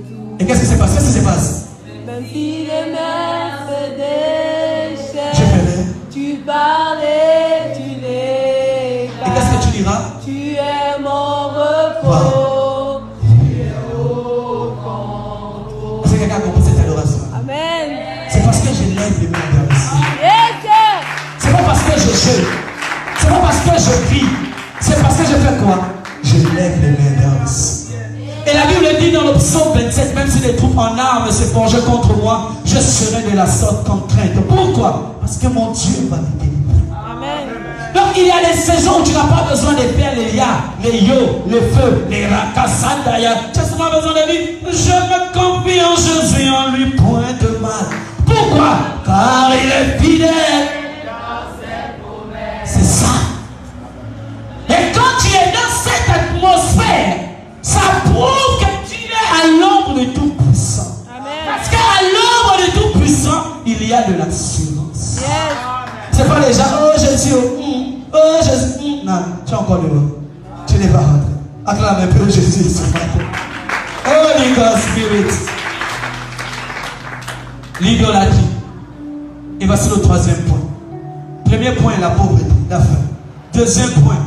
tout.
Et qu'est-ce qui s'est passé? Qu'est-ce qui se passe?
Même si les mers se déchaînent,
Je ferai.
tu parlais, tu les
Et qu'est-ce que tu diras?
Tu es mon repos. Tu es au contrôle.
Est-ce que quelqu'un a compris cette adoration?
Amen.
C'est parce que je lève les mains vers le ciel.
Yes.
C'est pas parce que je jeûne. C'est pas parce que je prie. C'est parce que je fais quoi? Je lève les mains vers le ciel. Et la Bible dit dans le psaume 27, même si les troupes en armes se penchent contre moi, je serai de la sorte contrainte. Pourquoi? Parce que mon Dieu va me délivrer.
Amen.
Donc il y a des saisons où tu n'as pas besoin de faire les lias, les yo, le feu, les rakasandaya. Tu as seulement besoin de dire, je me confie en Jésus, en lui point de mal. Pourquoi? Car il est fidèle. C'est ça. Et quand tu es dans cette atmosphère, ça prouve que tu es à l'ombre du Tout-Puissant.
Amen.
Parce qu'à l'ombre du Tout-Puissant, il y a de l'assurance.
Yes.
C'est pas les gens, oh Jésus, oh Jésus. Non, tu es encore dehors. Tu n'es pas rentré. Acclame un peu Jésus ce matin. Holy God Spirit. L'idolâtrie. Et voici le troisième point. Premier point, la pauvreté, la faim. Deuxième point,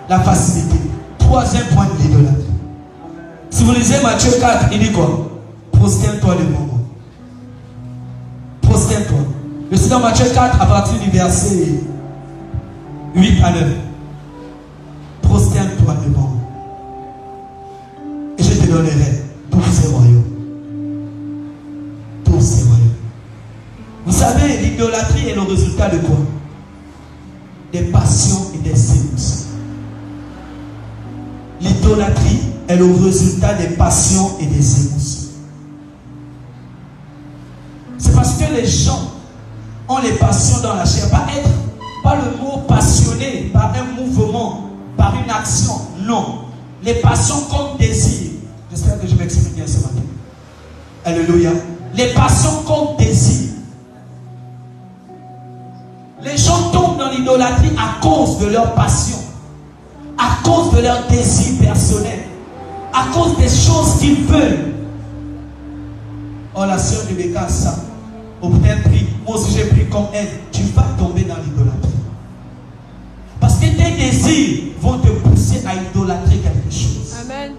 la facilité. Troisième point, l'idolâtrie. Si vous lisez Matthieu 4, il dit quoi? Prosterne-toi devant moi. Prosterne-toi. Je suis dans Matthieu 4 à partir du verset 8 à 9. Prosterne-toi devant moi. Et je te donnerai tous ces royaumes. Tous ces royaumes. Vous savez, l'idolâtrie est le résultat de quoi? Des passions et des émotions. L'idolâtrie est le résultat des passions et des émotions. C'est parce que les gens ont les passions dans la chair. Pas le mot passionné, par un mouvement, par une action. Non. Les passions comme désir. J'espère que je m'exprime bien ce matin. Alléluia. Les passions comme désir. Les gens tombent dans l'idolâtrie à cause de leur passion, à cause de leur désir personnel, à cause des choses qu'ils veulent. Oh, la sœur de Béka a ça. Oh, peut-être pris. Moi aussi j'ai pris comme elle. Tu vas tomber dans l'idolâtrie. Parce que tes désirs vont te pousser à idolâtrer quelque chose.
Amen.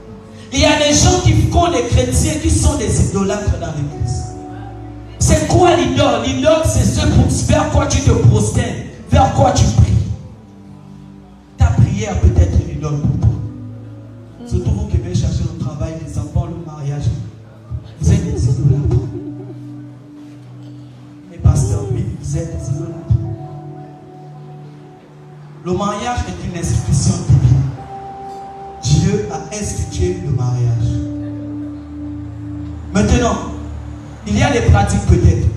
Il y a des gens qui font des chrétiens qui sont des idolâtres dans l'église. C'est quoi l'idole? L'idole, c'est ce vers quoi tu te prosternes, vers quoi tu pries. Ta prière peut être une idole pour toi. Surtout vous qui venez chercher le travail, les enfants, le mariage. Vous êtes des idolâtres. Les pasteurs, oui, vous êtes des idolâtres. Le mariage est une institution divine. Dieu a institué le mariage. Maintenant, il y a des pratiques peut-être.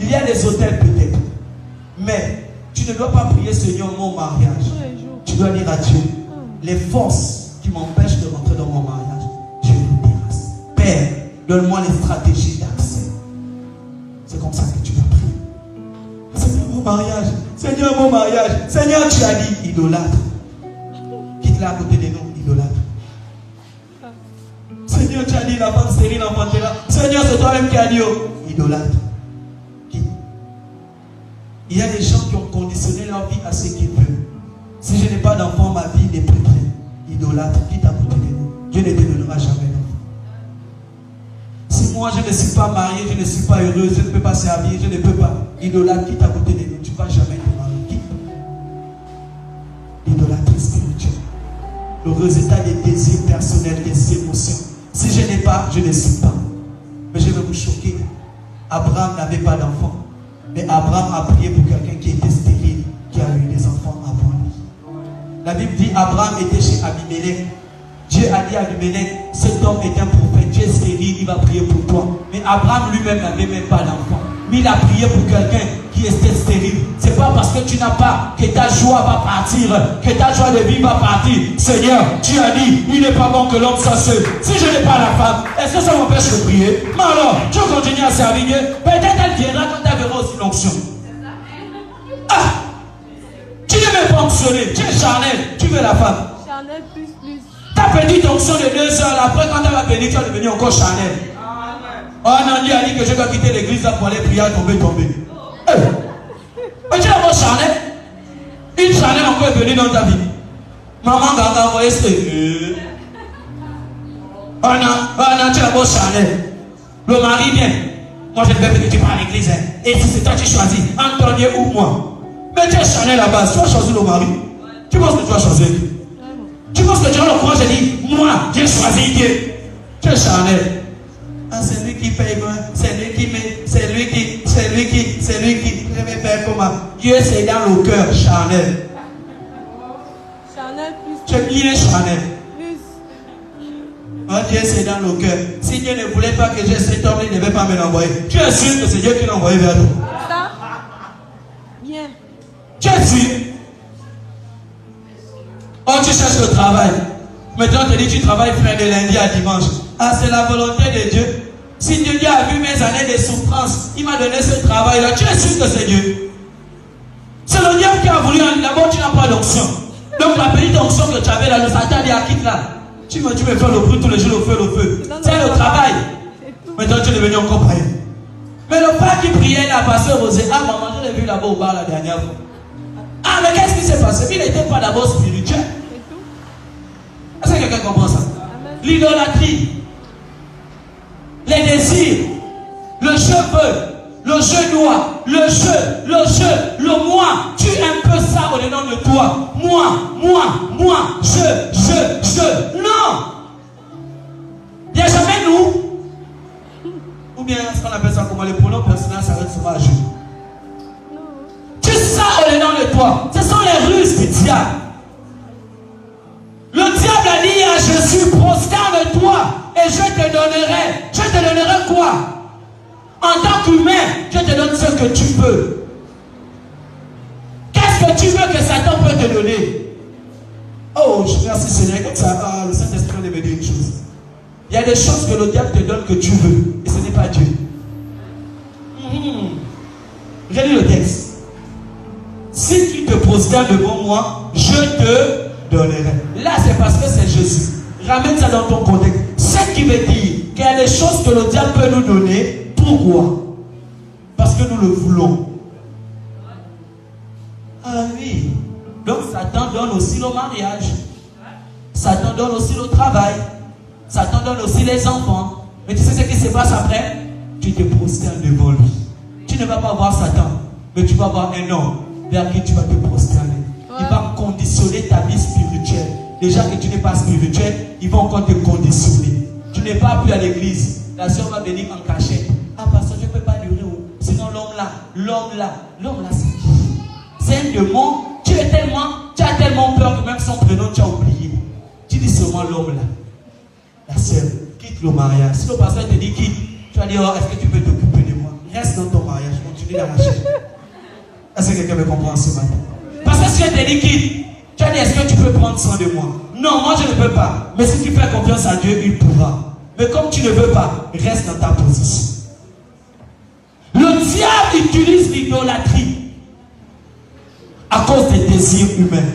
Il y a des hôtels peut-être. Mais tu ne dois pas prier Seigneur mon mariage. Tu dois dire à Dieu, les forces qui m'empêchent de rentrer dans mon mariage, je les dérace. Père, donne-moi les stratégies d'accès. C'est comme ça que tu vas prier. Seigneur mon mariage, Seigneur mon mariage. Seigneur, tu as dit idolâtre. Quitte-la à côté de nous, idolâtre. Seigneur, tu as dit la femme stérile enfantera. Seigneur, c'est toi-même qui as dit idolâtre. Il y a des gens qui ont conditionné leur vie à ce qu'ils veulent. Si je n'ai pas d'enfant, ma vie n'est plus pleine. Idolâtre, quitte à côté de nous. Dieu ne te donnera jamais d'enfant. Si moi je ne suis pas marié, je ne suis pas heureux, je ne peux pas servir, je ne peux pas. Idolâtre, quitte à côté de nous. Tu ne vas jamais te marier. Quitte. Idolâtrie spirituelle. Le résultat des désirs personnels, des émotions. Si je n'ai pas, je ne suis pas. Mais je vais vous choquer. Abraham n'avait pas d'enfant. Mais Abraham a prié pour quelqu'un qui était stérile, qui a eu des enfants avant lui. La Bible dit Abraham était chez Abimelech. Dieu a dit à Abimelech, cet homme est un prophète, Dieu est stérile, il va prier pour toi. Mais Abraham lui-même n'avait même pas d'enfant. Mais il a prié pour quelqu'un qui était stérile. C'est pas parce que tu n'as pas que ta joie va partir, que ta joie de vie va partir. Seigneur, tu as dit, il n'est pas bon que l'homme soit seul. Si je n'ai pas la femme, est-ce que ça m'empêche de prier? Mais alors, tu continues à servir Dieu. Peut-être elle viendra quand elle verra aussi l'onction. Ah! Tu ne veux pas fonctionner, tu es charnel, tu veux la femme.
Charnel plus.
Ta petite onction de 2 heures, après quand elle va bénir, tu vas devenir encore charnel. Oh non, Dieu a dit que je dois quitter l'église là pour aller prier à tomber. Mais tu as encore charnel? Une charnel encore est venue dans ta vie. Maman gaga envoyé ce. Oh non, tu as encore charnel. Le mari vient. Moi je ne veux pas que tu pars à l'église. Hein. Et si c'est toi qui choisis, Antonio ou moi. Mais tu es charnel à la base, tu vas choisir le mari. Tu penses que tu vas choisir? Tu penses que tu as le courage de dire, moi, j'ai choisi Dieu. Tu es charnel. Ah, c'est lui qui paye moi, c'est lui qui met, c'est lui qui, je vais faire comment? Dieu c'est dans le cœur, charnel.
Charnel plus.
Tu es bien charnel.
Plus.
Oh, Dieu c'est dans le cœur. Si Dieu ne voulait pas que j'ai cet homme, il ne devait pas me l'envoyer. Tu es sûr que c'est Dieu qui l'a envoyé vers toi?
Ça? Bien.
Tu es sûr? Oh, tu cherches le travail. Maintenant, on te dit, tu travailles frère de lundi à dimanche. Ah, c'est la volonté de Dieu. Si Dieu a vu mes années de souffrance, il m'a donné ce travail-là. Tu es sûr que c'est Dieu? C'est le diable qui a voulu. D'abord, tu n'as pas d'onction. Donc, la petite onction que tu avais là, le Satan dit à quitte là. Tu me fais le bruit tous les jours, le feu. C'est le travail. Maintenant, tu es devenu encore païen. Mais le père qui priait là, pasteur Rosé, ah, maman, je l'ai vu là-bas au bar la dernière fois. Ah, mais qu'est-ce qui s'est passé? Il n'était pas d'abord spirituel. Est-ce que quelqu'un comprend ça? L'idolâtrie, les désirs, le cheveu, le je dois, le moi. Tu es un peu ça au-dedans de toi. Moi, je. Non. Il n'y a jamais nous. Ou bien, ce qu'on appelle ça comment les pronoms personnels s'arrêtent souvent à je. Tu es ça au-dedans de toi. Ce sont les ruses du diable. Le diable a dit à Jésus, prosterne-toi et je te donnerai. Je te donnerai quoi? En tant qu'humain, je te donne ce que tu peux. Qu'est-ce que tu veux que Satan peut te donner? Oh, je remercie Seigneur. Comme ça, le Saint-Esprit me dit une chose. Il y a des choses que le diable te donne que tu veux. Et ce n'est pas Dieu. J'ai lu le texte. Si tu te prosternes devant moi, je te donnerai. Là, c'est parce que c'est Jésus. Ramène ça dans ton contexte. Ce qui veut dire qu'il y a des choses que le diable peut nous donner. Pourquoi? Parce que nous le voulons. Ah oui. Donc Satan donne aussi le mariage. Satan donne aussi le travail. Satan donne aussi les enfants. Mais tu sais ce qui se passe après? Tu te prosternes devant lui. Tu ne vas pas voir Satan, mais tu vas voir un homme vers qui tu vas te prosterner. Il va conditionner ta vie spirituelle. Déjà que tu n'es pas spirituel, il va encore te conditionner. Tu n'es pas plus à l'église. La soeur va venir en cachette. Ah, pasteur, je ne peux pas durer. Sinon, l'homme là, c'est qui? C'est un démon. Tu as tellement peur que même son prénom, tu as oublié. Tu dis seulement l'homme là. La soeur, quitte le mariage. Si le pasteur te dit quitte, tu vas dire, oh, est-ce que tu peux t'occuper de moi? Reste dans ton mariage, continue dans la chaîne. Est-ce que quelqu'un me comprend ce matin? Parce que si je te dis quitte, tu as dit, est-ce que tu peux prendre soin de moi? Non, moi je ne peux pas. Mais si tu fais confiance à Dieu, il pourra. Mais comme tu ne veux pas, reste dans ta position. Le diable utilise l'idolâtrie à cause des désirs humains,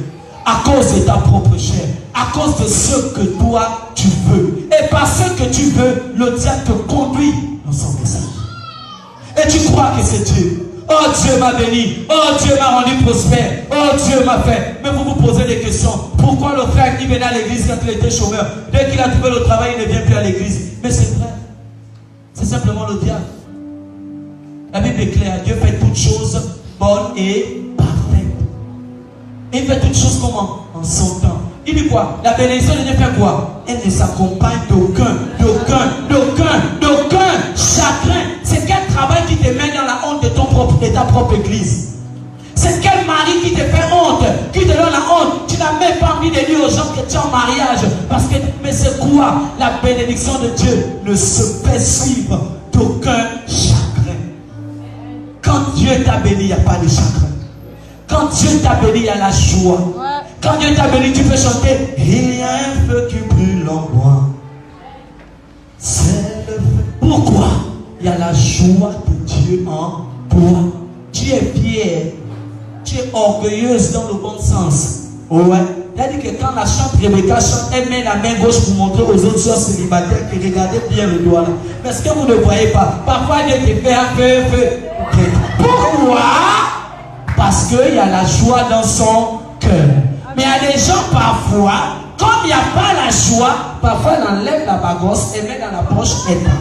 à cause de ta propre chair, à cause de ce que toi tu veux. Et par ce que tu veux, le diable te conduit dans son message. Et tu crois que c'est Dieu. Oh, Dieu m'a béni. Oh, Dieu m'a rendu prospère. Oh, Dieu m'a fait. Mais vous vous posez des questions. Pourquoi le frère qui venait à l'église quand il était chômeur, dès qu'il a trouvé le travail, il ne vient plus à l'église? Mais c'est vrai. C'est simplement le diable. La Bible est claire. Dieu fait toutes choses bonnes et parfaites. Et il fait toutes choses comment? En son temps. Il dit quoi? La bénédiction de Dieu fait quoi? Elle ne s'accompagne d'aucun chagrin. C'est quel travail qui te met dans la honte de ta propre église? C'est quel mari qui te fait honte, qui te donne la honte? Tu n'as même pas envie de dire aux gens que tu es en mariage. Parce que, mais c'est quoi? La bénédiction de Dieu ne se fait suivre d'aucun chagrin. Quand Dieu t'a béni, il n'y a pas de chagrin. Quand Dieu t'a béni, il y a la joie. Quand Dieu t'a béni, tu peux chanter. Il y a un feu qui brûle en moi. C'est le feu. Pourquoi? Il y a la joie de Dieu en toi. Tu es fière. Tu es orgueilleuse dans le bon sens. Ouais. Il a dit que quand la chante Rebecca chante, elle met la main gauche pour montrer aux autres soeurs célibataires qui regardez bien le doigt là. Mais est-ce que vous ne voyez pas? Parfois Dieu te fait un feu. Pourquoi? Parce qu'il y a la joie dans son cœur. Mais il y a des gens parfois, comme il n'y a pas la joie, parfois elle enlève la bagosse et met dans la poche et pas.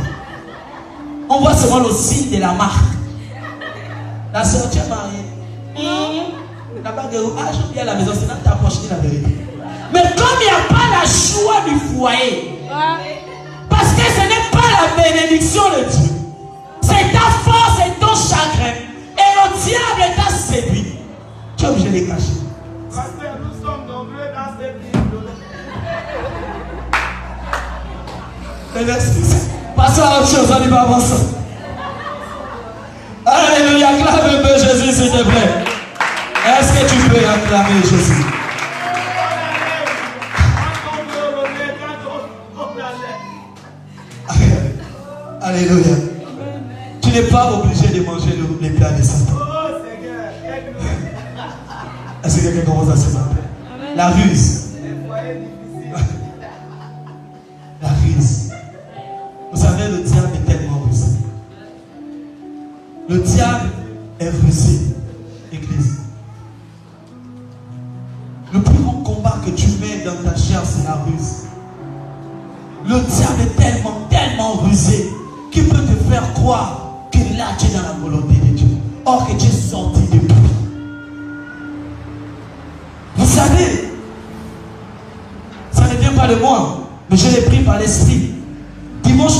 On voit seulement le signe de la marque. La soeur, tu es mariée. La bague de rouage, bien à la maison, c'est dans ta poche, dit la vérité. Mais comme il n'y a pas la joie du foyer, parce que ce n'est pas la bénédiction de Dieu, c'est ta force et ton chagrin. Et le diable t'a séduit. Tu es obligé de les cacher.
Parce que nous sommes nombreux dans cette vie.
Passons à autre chose, on y va avancer. Alléluia, acclame un peu Jésus s'il te plaît. Est-ce que tu peux acclamer Jésus? Alléluia. Tu n'es pas obligé de manger les plats de Satan. Est-ce que quelqu'un commence à se battre? La ruse. La ruse. Vous savez, le diable est tellement rusé. Le diable est rusé, Église. Le plus grand combat que tu mets dans ta chair, c'est la ruse. Le diable est tellement rusé qu'il peut te faire croire que là tu es dans la volonté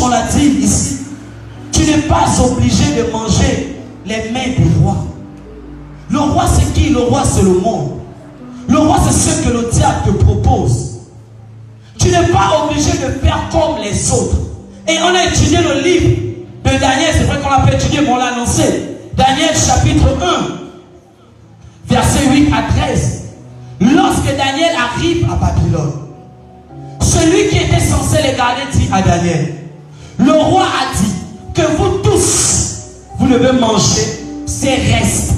on l'a dit ici, tu n'es pas obligé de manger les mets du roi. Le roi c'est qui? Le roi c'est le monde. Le roi c'est ce que le diable te propose. Tu n'es pas obligé de faire comme les autres. Et on a étudié le livre de Daniel, c'est vrai qu'on l'a pas étudié, mais on l'a annoncé. Daniel chapitre 1, verset 8 à 13. Lorsque Daniel arrive à Babylone, celui qui était censé les garder dit à Daniel, le roi a dit que vous tous, vous devez manger ces restes.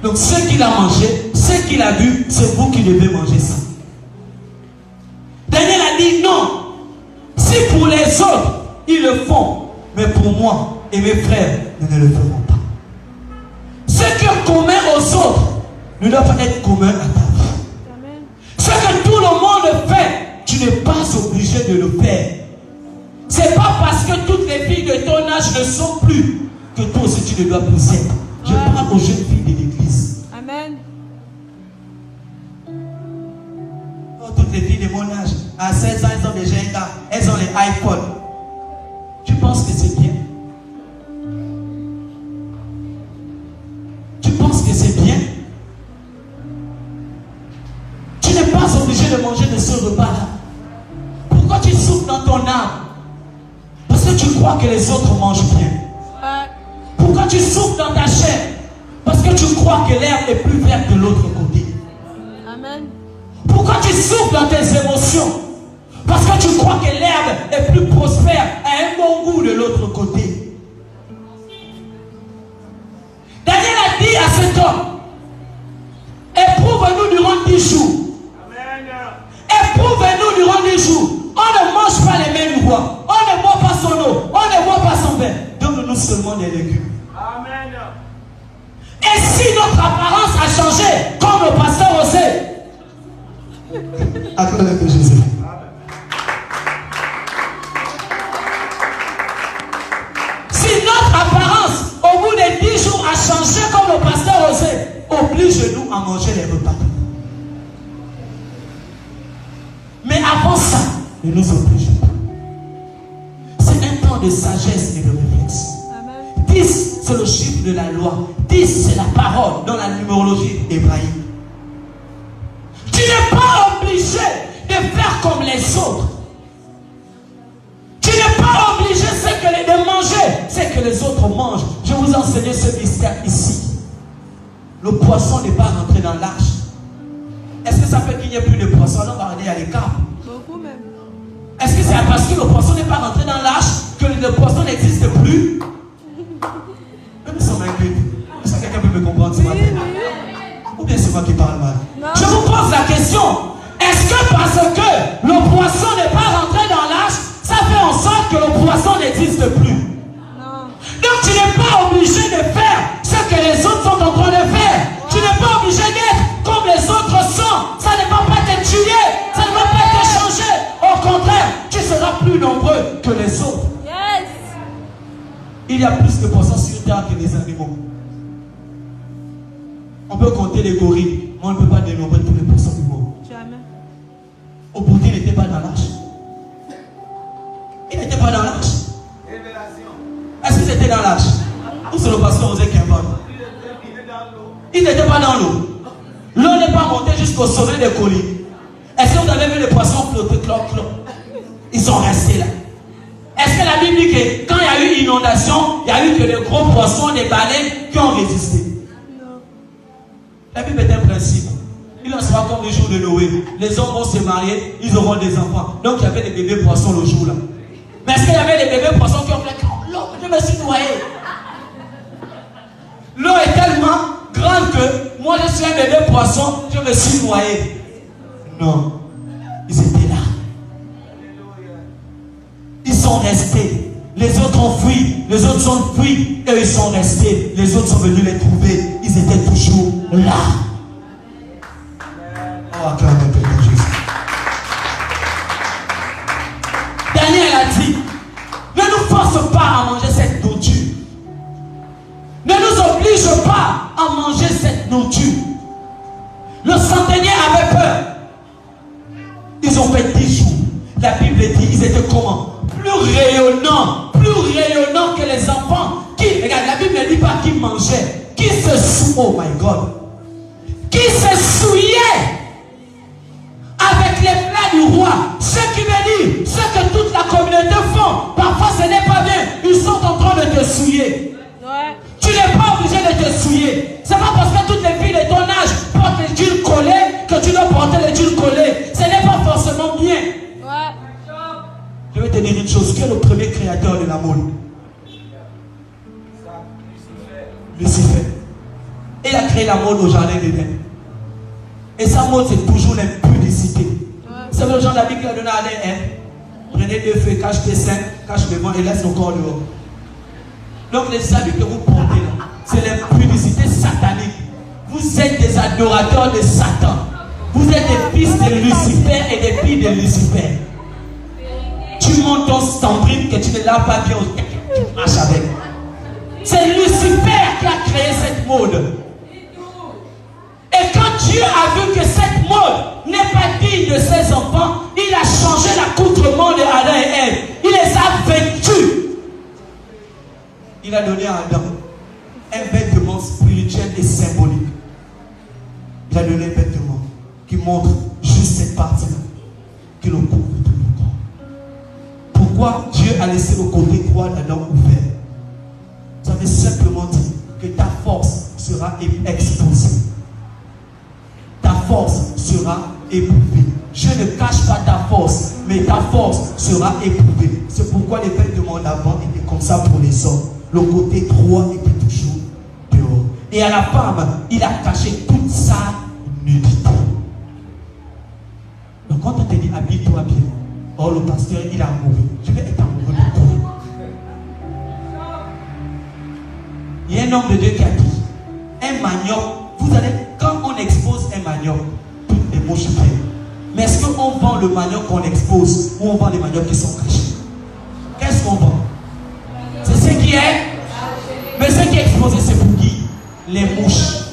Donc ce qu'il a mangé, ce qu'il a bu, c'est vous qui devez manger ça. Daniel a dit non. Si pour les autres, ils le font, mais pour moi et mes frères, nous ne le ferons pas. Ce qui est commun aux autres ne doit pas être commun à ta vie. Ce que tout le monde fait, tu n'es pas obligé de le faire. C'est pas parce que toutes les filles de ton âge ne sont plus que toi aussi tu ne dois plus être. Je parle aux jeunes filles de l'église.
Amen.
Oh, toutes les filles de mon âge, à 16 ans, elles ont déjà un gars, elles ont les iPhones. Tu penses que c'est bien? Tu penses que c'est bien? Tu n'es pas obligé de manger de ce repas-là. Pourquoi tu souffres dans ton âme? Parce que tu crois que les autres mangent bien. Pourquoi tu souffres dans ta chair? Parce que tu crois que l'herbe est plus verte de l'autre côté.
Amen.
Pourquoi tu souffres dans tes émotions? Parce que tu crois que l'herbe est plus prospère, a un bon goût de l'autre côté. Daniel a dit à cet homme, éprouve-nous durant 10 jours. Éprouve-nous durant 10 jours. On ne mange pas les mêmes rois. On ne boit pas son eau. On ne boit pas son vin. Donne-nous seulement des légumes.
Amen.
Et si notre apparence a changé, comme le pasteur osait, acclamez que Jésus. Si notre apparence, au bout des 10 jours, a changé comme le pasteur osait, oblige-nous à manger les repas. Mais avant ça, ne nous oblige pas. C'est un temps de sagesse et de réflexe. 10, c'est le chiffre de la loi. 10, c'est la parole dans la numérologie hébraïque. Tu n'es pas obligé de faire comme les autres. Tu n'es pas obligé de manger ce que les autres mangent. Je vous ai enseigné ce mystère ici. Le poisson n'est pas rentré dans l'arche. Est-ce que ça fait qu'il n'y ait plus de poisson? Non, regardez à l'écart.
Beaucoup même.
Est-ce que c'est parce que le poisson n'est pas rentré dans l'arche que le poisson n'existe plus? Nous sommes inquiets. Est-ce que quelqu'un peut me comprendre ce matin? Ou bien c'est moi qui parle mal?
Non.
Je vous pose la question. Est-ce que parce que le poisson n'est pas rentré dans l'arche, ça fait en sorte que le poisson n'existe plus?
Non.
Donc tu n'es pas obligé de faire ce que les autres sont en train de faire. Tu n'es pas obligé d'être comme les autres sont. Ça ne va pas te tuer. Ça ne va pas te changer. Au contraire, tu seras plus nombreux que les autres.
Yes.
Il y a plus de poissons sur terre que les animaux. On peut compter les gorilles, mais on ne peut pas dénombrer tous les poissons du monde.
Jamais.
Au bout, il n'était pas dans l'arche. Il n'était pas dans l'arche.
Révélation.
Est-ce qu'il était dans l'arche? Ou c'est le pasteur Osée qui invente? Il n'était pas dans l'eau. L'eau n'est pas montée jusqu'au sommet des collines. Est-ce que vous avez vu les poissons flotter, cloc, cloc? Ils sont restés là. Est-ce que la Bible dit que quand il y a eu inondation, il y a eu que les gros poissons, les baleines qui ont résisté?
Non.
La Bible est un principe. Il en sera comme le jour de Noé. Les hommes vont se marier, ils auront des enfants. Donc il y avait des bébés poissons le jour là. Mais est-ce qu'il y avait des bébés poissons qui ont fait l'eau, je me suis noyé? L'eau est tellement grande que moi je suis un bébé poisson, je me suis noyé. Non. Ils étaient là. Ils sont restés. Les autres ont fui. Les autres sont fuis. Et ils sont restés. Les autres sont venus les trouver. Ils étaient toujours là. Oh, acclamez pour Jésus. Daniel a dit, ne nous force pas à manger cette nourriture. Ne nous oblige pas à manger cette nourriture. Le centenier avait peur. Ils ont fait 10 jours. La Bible dit, ils c'était comment? Plus rayonnant que les enfants. Qui, regarde, la Bible ne dit pas qui mangeait, qui se souillait, oh my God, qui se souillait avec les plats du roi. Ce qui veut dire, ce que toute la communauté font, parfois ce n'est pas bien, ils sont en train de te souiller.
Ouais.
Tu n'es pas obligé de te souiller. C'est pas parce que toutes les filles de ton âge portent les jeans collés que tu dois porter les jeans collés. Ce n'est pas forcément bien.
Ouais.
Je vais te dire une chose, qui est le premier créateur de la mode? Lucifer. Il a créé la mode au jardin d'Éden. Et sa mode, c'est toujours l'impudicité. C'est le genre d'habit qu'il a donné à Adam, hein? Prenez 2 feuilles, cache tes seins, cache le vent et laisse le corps dehors. Donc les habits que vous portez là, c'est l'impudicité satanique. Vous êtes des adorateurs de Satan. Vous êtes des fils de Lucifer et des filles de Lucifer. Tu montes ton standard que tu ne laves pas bien, tu marches avec. C'est Lucifer qui a créé cette mode. Et quand Dieu a vu que cette mode n'est pas digne de ses enfants, il a changé l'accoutrement de Adam et Ève. Il les a vaincus. Il a donné à Adam un vêtement spirituel et symbolique. Il a donné un vêtement qui montre juste cette partie-là, qui le couvre tout le corps. Pourquoi Dieu a laissé le côté droit d'Adam ouvert? Ça veut simplement dire que ta force sera exposée. Ta force sera éprouvée. Je ne cache pas ta force, mais ta force sera éprouvée. C'est pourquoi les vêtements d'avant étaient comme ça pour les hommes. Le côté droit était toujours dehors. Et à la femme, il a caché toute sa nudité. Donc quand on te dit habille-toi bien, oh le pasteur il est amoureux. Je vais être amoureux de quoi? Il y a un homme de Dieu qui a dit, un manioc, vous allez, quand on expose un manioc, toutes les mouches viennent. Mais est-ce qu'on vend le manioc qu'on expose ou on vend les maniocs qui sont cachés? Qu'est-ce qu'on vend? C'est ce qui est. Mais ce qui est exposé, c'est pour qui? Les mouches.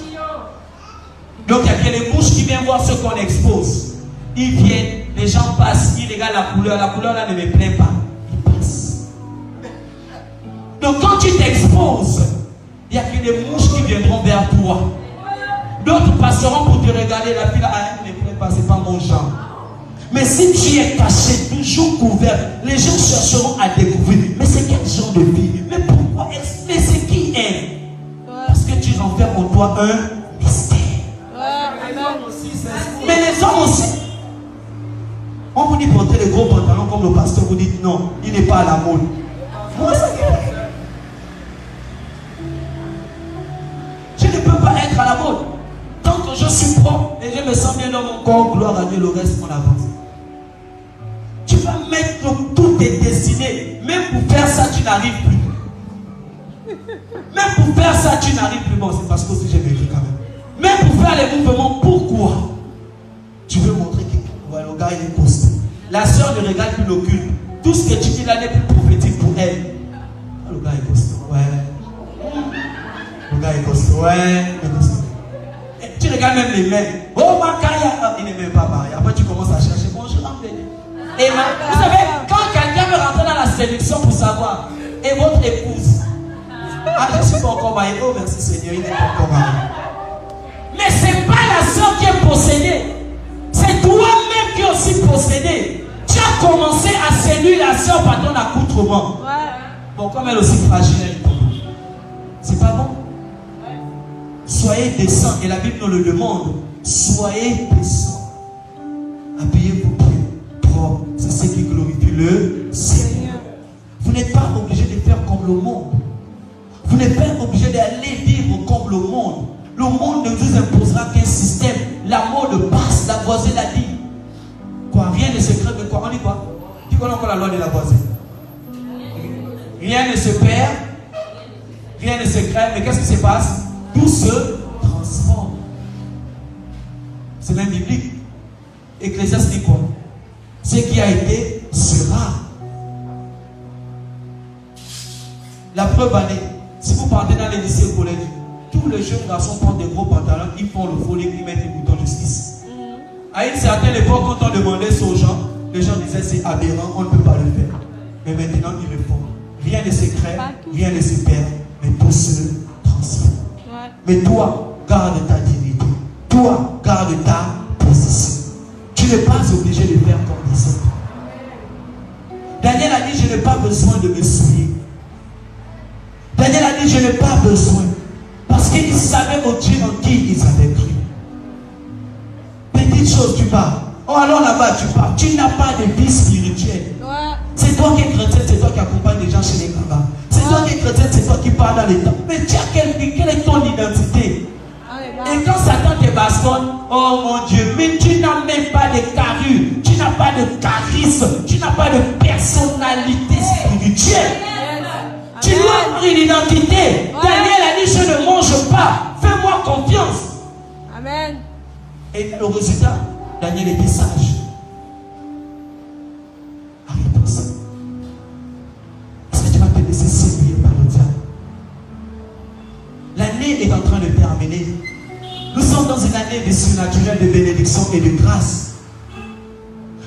Donc il y a bien les mouches qui viennent voir ce qu'on expose. Ils viennent, les gens passent, ils regardent la couleur. La couleur là ne me plaît pas. Ils passent. Donc quand tu t'exposes, il n'y a que des mouches qui viendront vers toi. D'autres passeront pour te regarder. La fille là, elle ne me plaît pas, c'est pas mon genre. Mais si tu es caché, toujours couvert, les gens chercheront à découvrir. Mais c'est quel genre de vie? Mais pourquoi? Mais c'est qui est? Parce que tu renfermes en toi un mystère. Mais les hommes aussi. On vous dit porter les gros pantalons comme le pasteur, vous dites non, il n'est pas à la mode. Moi, ça je ne peux pas être à la mode. Tant que je suis propre et je me sens bien dans mon corps, gloire à Dieu, le reste on avance. Tu vas mettre toutes tes destinées. Même pour faire ça, tu n'arrives plus. Même pour faire ça, tu n'arrives plus. Bon, c'est parce que j'ai vécu quand même. Même pour faire les mouvements, pourquoi? Tu veux montrer que ouais, le gars il est costaud. La soeur ne regarde plus le culte. Tout ce que tu dis là n'est plus prophétique pour elle. Ah, le gars est costaud, ouais. Le gars est costaud, ouais. Et tu regardes même les mains. Oh, ma carrière, il n'est même pas marié. Après, tu commences à chercher. Bonjour, et vous savez, quand quelqu'un veut rentrer dans la sélection pour savoir, et votre épouse, ah, je ne suis pas encore marié. Oh, merci Seigneur, il n'est pas encore marié. Mais ce n'est pas la soeur qui est possédée. C'est toi-même qui es aussi possédé. Tu as commencé à séduire la soeur par ton accoutrement. Bon, comme elle est aussi fragile, elle est tombée. C'est pas bon? Soyez décents, et la Bible nous le demande. Soyez décents. Habillez-vous bien, propre. C'est ce qui glorifie le Seigneur. Vous n'êtes pas obligé de faire comme le monde. Vous n'êtes pas obligé d'aller vivre comme le monde. Le monde ne vous imposera qu'un système. La mode passe, la voisine l'a dit. Quoi? Rien ne se crée, mais quoi? On dit quoi? Qui connaît encore la loi de la voisine? Rien ne se perd, rien ne se crée, mais qu'est-ce qui se passe? Tout se transforme. C'est même biblique. Ecclésiaste dit quoi? Ce qui a été sera. La preuve année, si vous partez dans les lycées et collèges, tous les jeunes garçons portent des gros pantalons, ils font le folie, ils mettent des boutons de justice. À une certaine époque, quand on demandait ça aux gens, Les gens disaient c'est aberrant, on ne peut pas le faire. Mais maintenant ils le font. Rien ne se crée, rien ne se perd, mais tout se transforme. Ouais. Mais toi, garde ta dignité. Toi, garde ta position. Tu n'es pas obligé de faire comme les autres. Daniel a dit, je n'ai pas besoin de me souiller. Daniel a dit, je n'ai pas besoin. Parce qu'il savait au Dieu en qui ils avaient cru. Petite chose, tu pars. Oh, alors là-bas, tu pars. Tu n'as pas de vie spirituelle. Ouais. C'est toi qui es chrétien, c'est toi qui accompagne les gens chez les camarades. C'est toi qui es chrétien, c'est toi qui parles dans les temps. Mais tu as quelle est ton identité? Et quand Satan te bastonne, oh mon Dieu, mais tu n'as même pas de carrure, tu n'as pas de charisme, tu n'as pas de personnalité spirituelle. Tu dois avoir une identité. Daniel a dit, je ne mange pas, fais-moi confiance. Amen. Et le résultat, Daniel était sage. Arrête ça. Est-ce que tu vas te laisser séduire par le diable? L'année est en train de terminer. Nous sommes dans une année de surnaturel, de bénédiction et de grâce.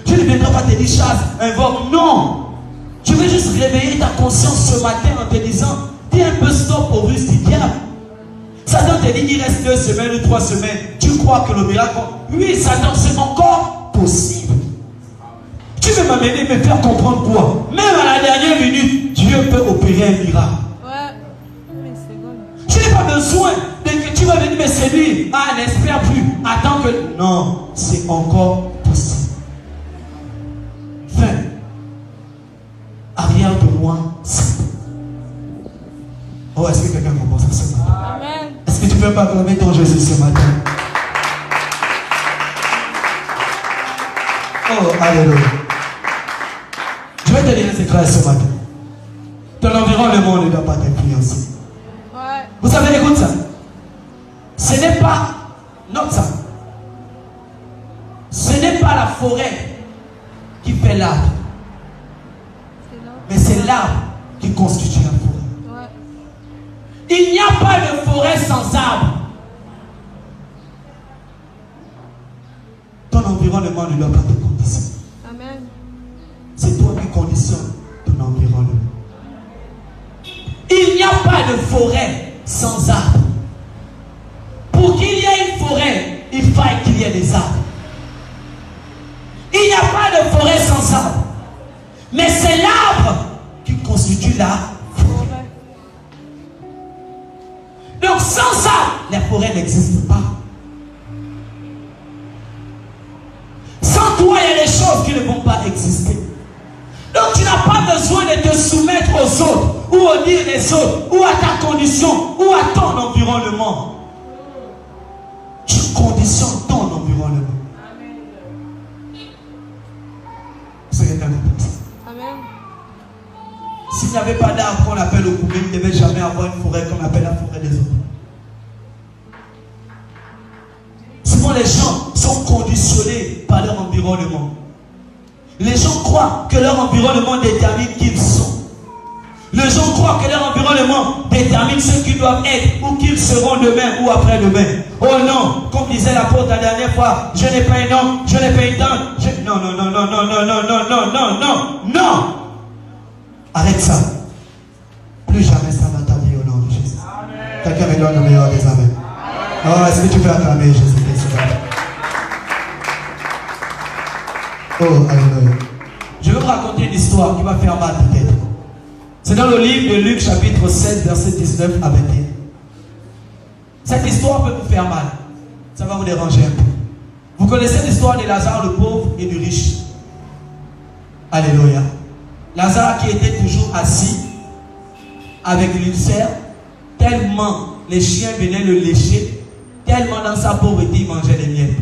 Je ne viendrai pas te dire chasse, invoque, non. Je vais juste réveiller ta conscience ce matin en te disant, dis un peu stop au russes du diable. Satan te dit, il reste 2 semaines ou 3 semaines. Tu crois que le miracle, oui, Satan, c'est encore possible. Tu veux m'amener, me faire comprendre quoi? Même à la dernière minute, Dieu peut opérer un miracle. Je n'ai pas besoin de que tu vas venir me séduire. Ah, n'espère plus. Attends que... Non, c'est encore possible. Fin. Arrière de moi, c'est... Oh, est-ce que quelqu'un comprend ça ce matin? Amen. Est-ce que tu peux pas acclamer ton Jésus ce matin? Oh, alléluia. Je vais te dire un secret ce matin. Ton environnement ne doit pas t'influencer. Vous savez, écoute ça. Ce n'est pas, note ça. Ce n'est pas la forêt qui fait l'arbre. Mais c'est l'arbre qui constitue la forêt. Ouais. Il n'y a pas de forêt sans arbre. Ton environnement ne doit pas te conditionner. Amen. C'est toi qui conditionnes ton environnement. Il n'y a pas de forêt sans arbres. Pour qu'il y ait une forêt, il faut qu'il y ait des arbres. Il n'y a pas de forêt sans arbres. Mais c'est l'arbre qui constitue la forêt. Donc sans arbre, la forêt n'existe pas. Sans toi, il y a des choses qui ne vont pas exister. Donc tu n'as pas besoin de te soumettre aux autres, ou au dire des autres, ou à ta condition, ou à ton environnement. Tu conditionnes ton environnement. Soyez d'accord comme ça. Amen. S'il n'y avait pas d'arbre qu'on appelle au Koubé, il ne devait jamais avoir une forêt qu'on appelle la forêt des autres. Souvent les gens sont conditionnés par leur environnement. Les gens croient que leur environnement détermine qui ils sont. Les gens croient que leur environnement détermine ce qu'ils doivent être ou qu'ils seront demain ou après-demain. Oh non, comme disait l'apôtre la dernière fois, je n'ai pas un nom, je n'ai pas une dent. Non, non, non, non, non, non, non, non, non, non, non, non. Arrête ça. Plus jamais ça dans ta vie au nom de Jésus. Quelqu'un me donne le meilleur des amens. Oh, est-ce que tu peux acclamer Jésus-Christ? Oh, alléluia. Je vais vous raconter une histoire qui va faire mal peut-être. C'est dans le livre de Luc chapitre 7 verset 19 à 21. Cette histoire peut vous faire mal. Ça va vous déranger un peu. Vous connaissez l'histoire de Lazare le pauvre et du riche. Alléluia. Lazare qui était toujours assis avec l'ulcère, tellement les chiens venaient le lécher, tellement dans sa pauvreté il mangeait des miettes.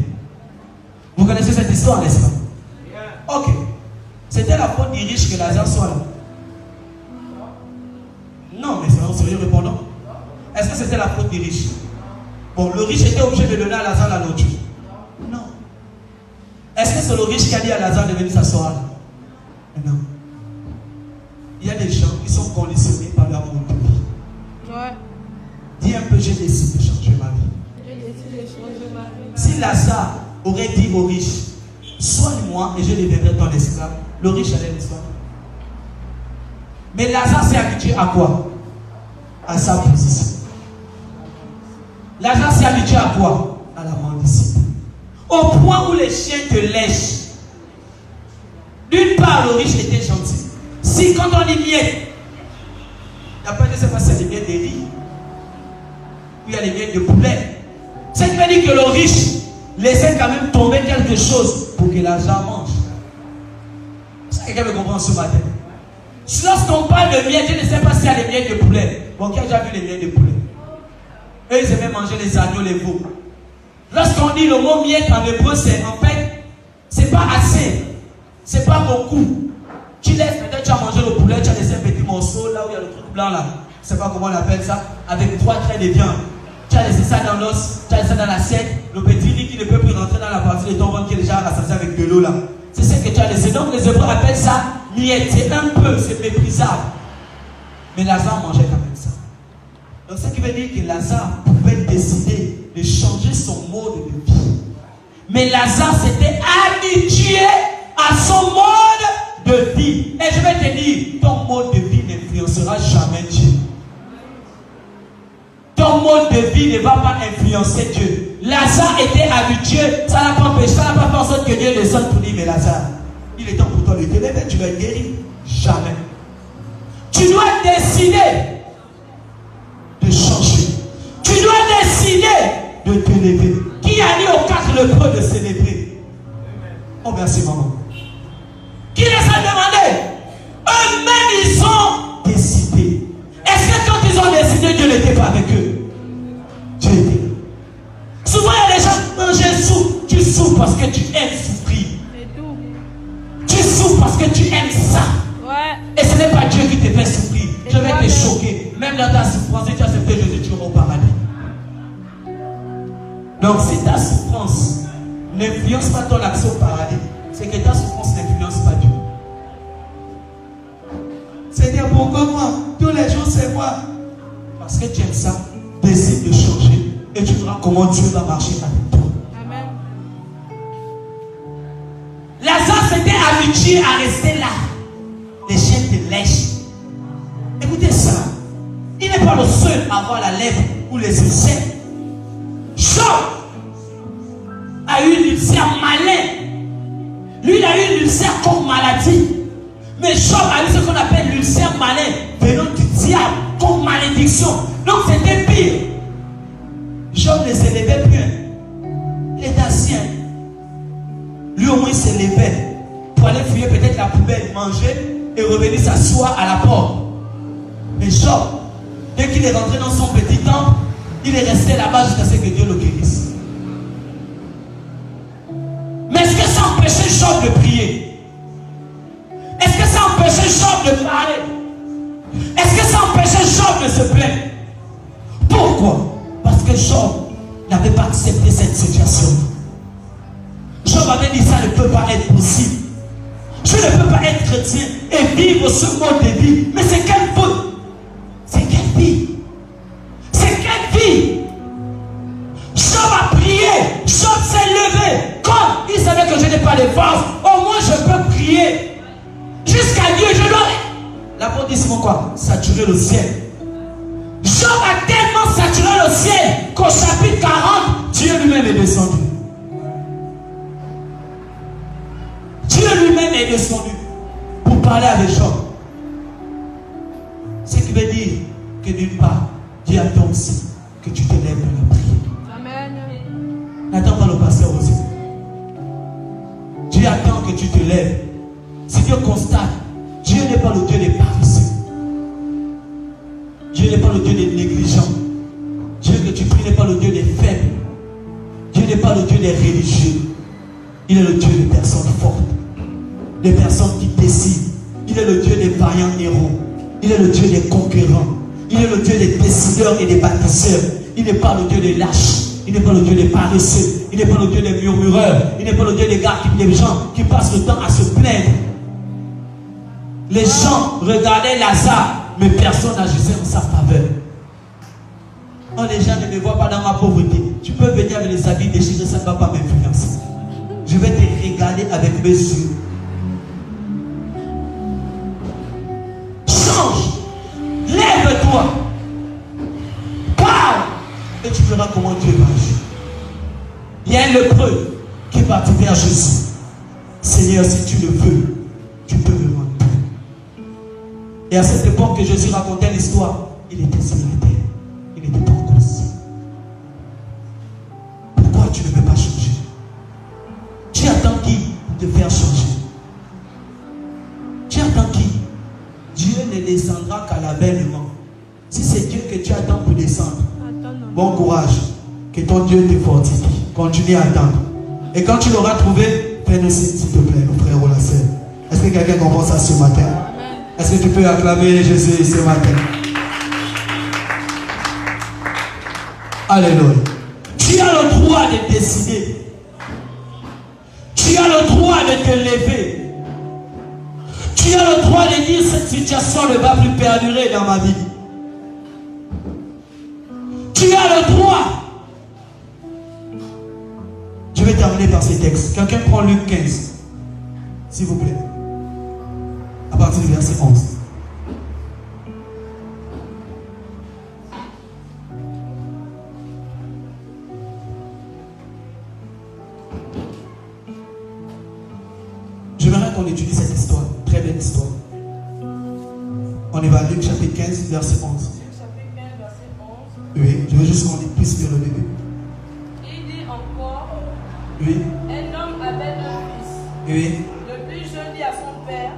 Vous connaissez cette histoire, n'est-ce pas? Ok. C'était la faute du riche que Lazare soit là. Non, mais c'est un sérieux répondant. Est-ce que c'était la faute du riche? Bon, le riche était obligé de donner à Lazare la nourriture. Non. Est-ce que c'est le riche qui a dit à Lazare de venir s'asseoir là? Non. Il y a des gens qui sont conditionnés par leur mode de vie. Ouais. Dis un peu, j'ai décidé de changer ma vie. J'ai décidé de changer ma vie. Si Lazare aurait dit au riche, soigne-moi moi et je deviendrai ton esclave. Le riche allait l'histoire. Mais Lazare s'est habitué à quoi? À sa position. Lazare s'est habitué à quoi? À la mendicité. Au point où les chiens te lèchent. D'une part, le riche était gentil. Si quand on dit miette, il n'y a pas de c'est pas des miettes de riz. Ou il y a les miettes de poulet. C'est qui veut dire que le riche laissait quand même tomber quelque chose pour que l'argent mange. Est-ce que quelqu'un me comprend ce matin? Lorsqu'on parle de miettes, je ne sais pas s'il y a des miettes de poulet. Bon, qui a déjà vu les miettes de poulet? Eux, ils aimaient manger les agneaux, les veaux. Lorsqu'on dit le mot miette en hébreu, c'est en fait, c'est pas assez. C'est pas beaucoup. Tu laisses, peut-être tu as mangé le poulet, tu as laissé un petit morceau là où il y a le truc blanc là. Je ne sais pas comment on appelle ça. Avec 3 traits de viande. Tu as laissé ça dans l'os, tu as laissé ça dans l'assiette. Le petit riz qui ne peut plus rentrer dans la partie de ton ventre qui est déjà rassasié avec de l'eau là. C'est ce que tu as laissé. Donc les Hébreux appellent ça miette. C'est un peu, c'est méprisable. Mais Lazare mangeait quand même ça. Donc ce qui veut dire que Lazare pouvait décider de changer son mode de vie. Mais Lazare s'était habitué à son mode de vie. Et je vais te dire, ton mode de vie n'influencera jamais Dieu. Ton mode de vie ne va pas influencer Dieu. Lazare était habitué, ça n'a pas empêché, ça n'a pas fait en sorte que Dieu descende pour dire, mais Lazare, il est temps pour toi de te lever, tu vas être guéri. Jamais. Tu dois décider de changer. Tu dois décider de te lever. Qui a dit aux 4 lépreux de se lever? Oh merci maman. Qui les a demandé? Eux-mêmes ils ont décidé. Est-ce que quand ils ont décidé, Dieu n'était pas avec eux? Dieu était là. Souvent il y a des gens qui mangent souffrent. Tu souffres parce que tu aimes souffrir. Tu souffres parce que tu aimes ça.
Ouais.
Et ce n'est pas Dieu qui te fait souffrir. Je vais te choquer. Même dans ta souffrance, si tu as accepté Jésus, tu iras au paradis. Donc si ta souffrance n'influence pas ton accès au paradis, c'est que ta souffrance n'influence pas Dieu. Seigneur, pourquoi moi? Tous les jours c'est moi. Parce que tu aimes ça, décide de changer et tu verras comment Dieu va marcher avec toi.
Amen.
Lazare s'était habitué à rester là. Les chiens te lèchent. Écoutez ça. Il n'est pas le seul à avoir la lèvre ou les ulcères. Job a eu une ulcère malin. Lui, il a eu une ulcère comme maladie. Mais Job a eu ce qu'on appelle l'ulcère malin, venant du diable, comme malédiction. Donc c'était pire. Job ne s'élevait plus. Il était assis. Lui au moins il s'élevait pour aller fouiller peut-être la poubelle, manger et revenir s'asseoir à la porte. Mais Job, dès qu'il est rentré dans son petit temple, il est resté là-bas jusqu'à ce que Dieu le guérisse. Mais est-ce que ça empêchait Job de prier? Est-ce que ça empêchait Job de parler? Est-ce que ça empêchait Job de se plaindre? Pourquoi? Parce que Job n'avait pas accepté cette situation. Job avait dit ça ne peut pas être possible. Je ne peux pas être chrétien et vivre ce mode de vie. Mais c'est quelle faute? C'est quelle vie? C'est quelle vie? Job a prié. Job s'est levé. Comme il savait que je n'ai pas de force, au moins je peux prier. Jusqu'à Dieu, je dois. L'apôtre dit Simon quoi? Saturer le ciel. Job a tellement saturé le ciel qu'au chapitre 40, Dieu lui-même est descendu. Dieu lui-même est descendu pour parler avec Job. Ce qui veut dire que d'une part, Dieu attend aussi que tu te lèves dans la prière.
Amen.
N'attends pas le pasteur aussi. Dieu attend que tu te lèves. Si Dieu constate, Dieu n'est pas le Dieu des paresseux. Dieu n'est pas le Dieu des négligents. Dieu que tu pries n'est pas le Dieu des faibles. Dieu n'est pas le Dieu des religieux. Il est le Dieu des personnes fortes. Des personnes qui décident. Il est le Dieu des vaillants héros. Il est le Dieu des conquérants. Il est le Dieu des décideurs et des bâtisseurs. Il n'est pas le Dieu des lâches. Il n'est pas le Dieu des paresseux. Il n'est pas le Dieu des murmureurs. Il n'est pas le Dieu des gars des gens qui passent le temps à se plaindre. Les gens regardaient Lazare, mais personne n'agissait en sa faveur. Oh, les gens ne me voient pas dans ma pauvreté. Tu peux venir avec les habits déchirés, ça ne va pas m'influencer. Je Je vais te regarder avec mes yeux. Change. Lève-toi. Parle. Et tu verras comment Dieu va agir. Il y a un lépreux qui est parti vers Jésus. Seigneur, si tu le veux, tu peux me rendre tout. Et à cette époque que Jésus racontait l'histoire, il était sur la terre. Il n'était pas encore ici. Pourquoi tu ne veux pas changer? Tu attends qui pour te faire changer? Tu attends qui? Dieu ne descendra qu'à l'avènement. Si c'est Dieu que tu attends pour descendre, bon courage. Que ton Dieu te fortifie. Continue à attendre. Et quand tu l'auras trouvé, fais-nous signe, s'il te plaît, nos frères ou la sœur. Est-ce que quelqu'un comprend ça ce matin? Est-ce que tu peux acclamer Jésus ce matin? Alléluia. Tu as le droit de décider. Tu as le droit de te lever. Tu as le droit de dire cette situation ne va plus perdurer dans ma vie. Tu as le droit. Je vais terminer par ces textes. Quelqu'un prend Luc 15. S'il vous plaît. À partir du verset 11. J'aimerais qu'on étudie cette histoire. Très belle histoire. On y va, Luc chapitre 15, verset 11.
Luc chapitre 15, verset 11.
Oui, je veux juste qu'on puisse lire le début.
Il dit encore,
Oui,
un homme avait un fils.
oui,
Le plus jeune dit à son père,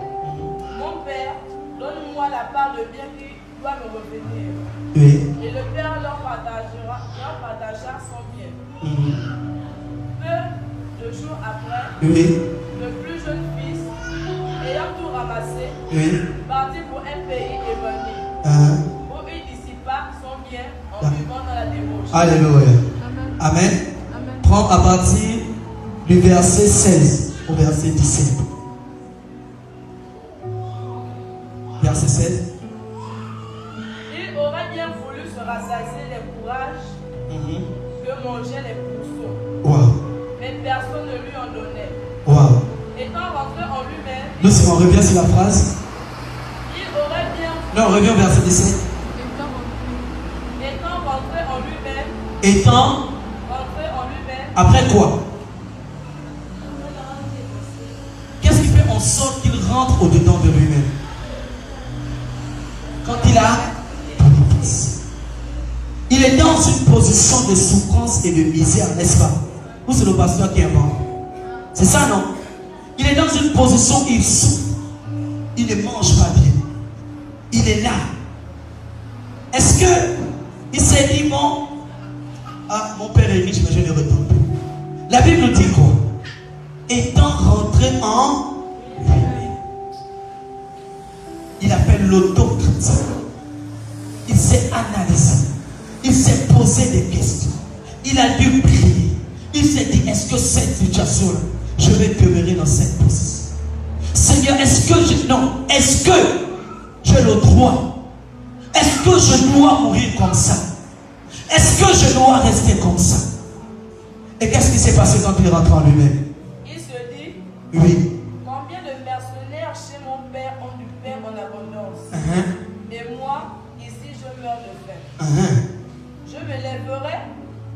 mon père, donne-moi la part de bien qui doit me revenir.
oui.
Et le père leur partagea son bien. Peu de jours après,
Oui,
le plus jeune fils, ayant tout ramassé,
oui.
partit pour un pays éloigné,
Hein?
où il dissipa son bien en vivant dans la débauche.
Alléluia.
Amen.
Amen.
Amen.
Prends à partir du verset 16 au verset 17. Verset 16.
Il aurait bien voulu se rassasier les courages que mangeaient les pourceaux,
Wow.
mais personne ne lui en donnait.
Wow.
Étant rentré en lui-même,
Nous, si on revient sur la phrase.
il aurait bien,
Non, on revient au verset 17.
étant rentré en lui-même,
Étant, après quoi? Qu'est-ce qui fait en sorte qu'il rentre au-dedans de lui-même? Quand il a bénéfice. Il est dans une position de souffrance et de misère, n'est-ce pas? Ou c'est le pasteur qui invente? C'est ça, non? Il est dans une position où il souffre. Il ne mange pas bien. Il est là. Est-ce que il s'est dit, bon, ah, mon père est riche, mais je ne retourne plus. La Bible nous dit quoi? Étant rentré en lui-même. Il a fait l'autocritique. Il s'est analysé. Il s'est posé des questions. Il a dû prier. Il s'est dit, est-ce que cette situation-là, je vais demeurer dans cette position? Seigneur, est-ce que j'ai le droit? Est-ce que je dois mourir comme ça? Est-ce que je dois rester comme ça? Et qu'est-ce qui s'est passé quand il rentre en lui-même?
il se dit,
Oui.
combien de mercenaires chez mon père ont du pain en abondance, et moi, ici, je meurs de faim. Je me lèverai,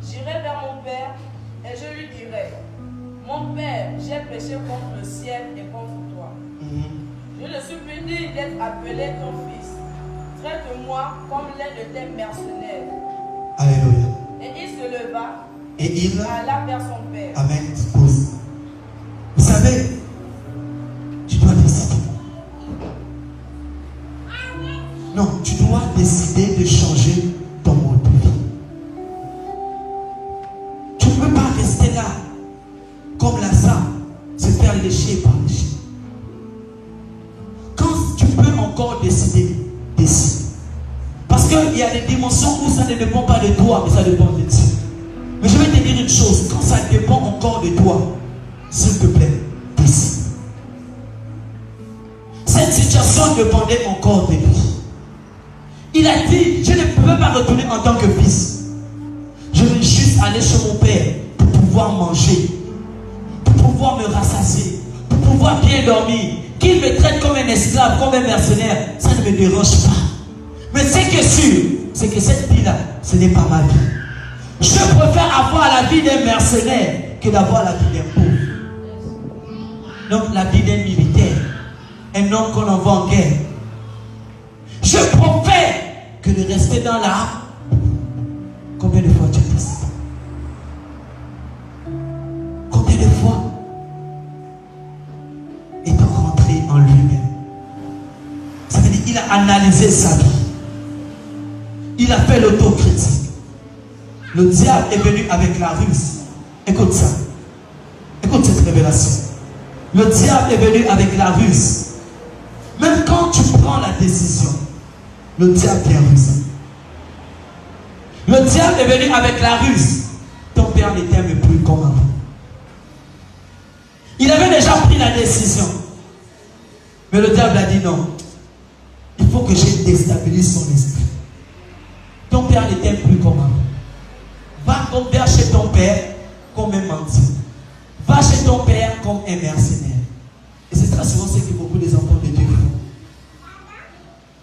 j'irai vers mon père, et je lui dirai, mon père, j'ai péché contre le ciel et contre toi. Je ne suis plus digne d'être appelé ton fils. Traite-moi comme l'un de tes mercenaires.
Alléluia.
Et il se leva,
Et il
alla vers son père.
Amen. Dispose. Vous savez, tu dois décider. Non, tu dois décider de changer ton mode de vie. Tu ne peux pas rester là comme Lazare, se faire lécher par les chiens. Quand tu peux encore décider, décide. Parce qu'il y a des dimensions où ça ne dépend pas de toi, mais ça dépend de Dieu. Mais je vais te dire une chose, quand ça dépend encore de toi, s'il te plaît, décide. Cette situation dépendait encore de lui. Il a dit, je ne peux pas retourner en tant que fils. Je veux juste aller chez mon père pour pouvoir manger, pour pouvoir me rassasier, pour pouvoir bien dormir, qu'il me traite comme un esclave, comme un mercenaire, ça ne me dérange pas. Mais ce qui est sûr, c'est que cette vie-là, ce n'est pas ma vie. Je préfère avoir la vie d'un mercenaire que d'avoir la vie d'un pauvre. Donc la vie d'un militaire, un homme qu'on envoie en guerre. Je préfère que de rester dans la... Combien de fois tu as dit ça? Combien de fois étant rentré en lui-même? Ça veut dire qu'il a analysé sa vie. Il a fait l'autocritique. Le diable est venu avec la ruse. Écoute ça. Écoute cette révélation. Le diable est venu avec la ruse. Même quand tu prends la décision, le diable vient ruser. Le diable est venu avec la ruse. Ton père ne t'aime plus comme avant. Il avait déjà pris la décision. Mais le diable a dit non. Il faut que je déstabilise son esprit. Ton père ne t'aime plus comme avant. Va vers chez ton père comme un mendiant. Va chez ton père comme un mercenaire. Et c'est très souvent ce que beaucoup des enfants de Dieu font.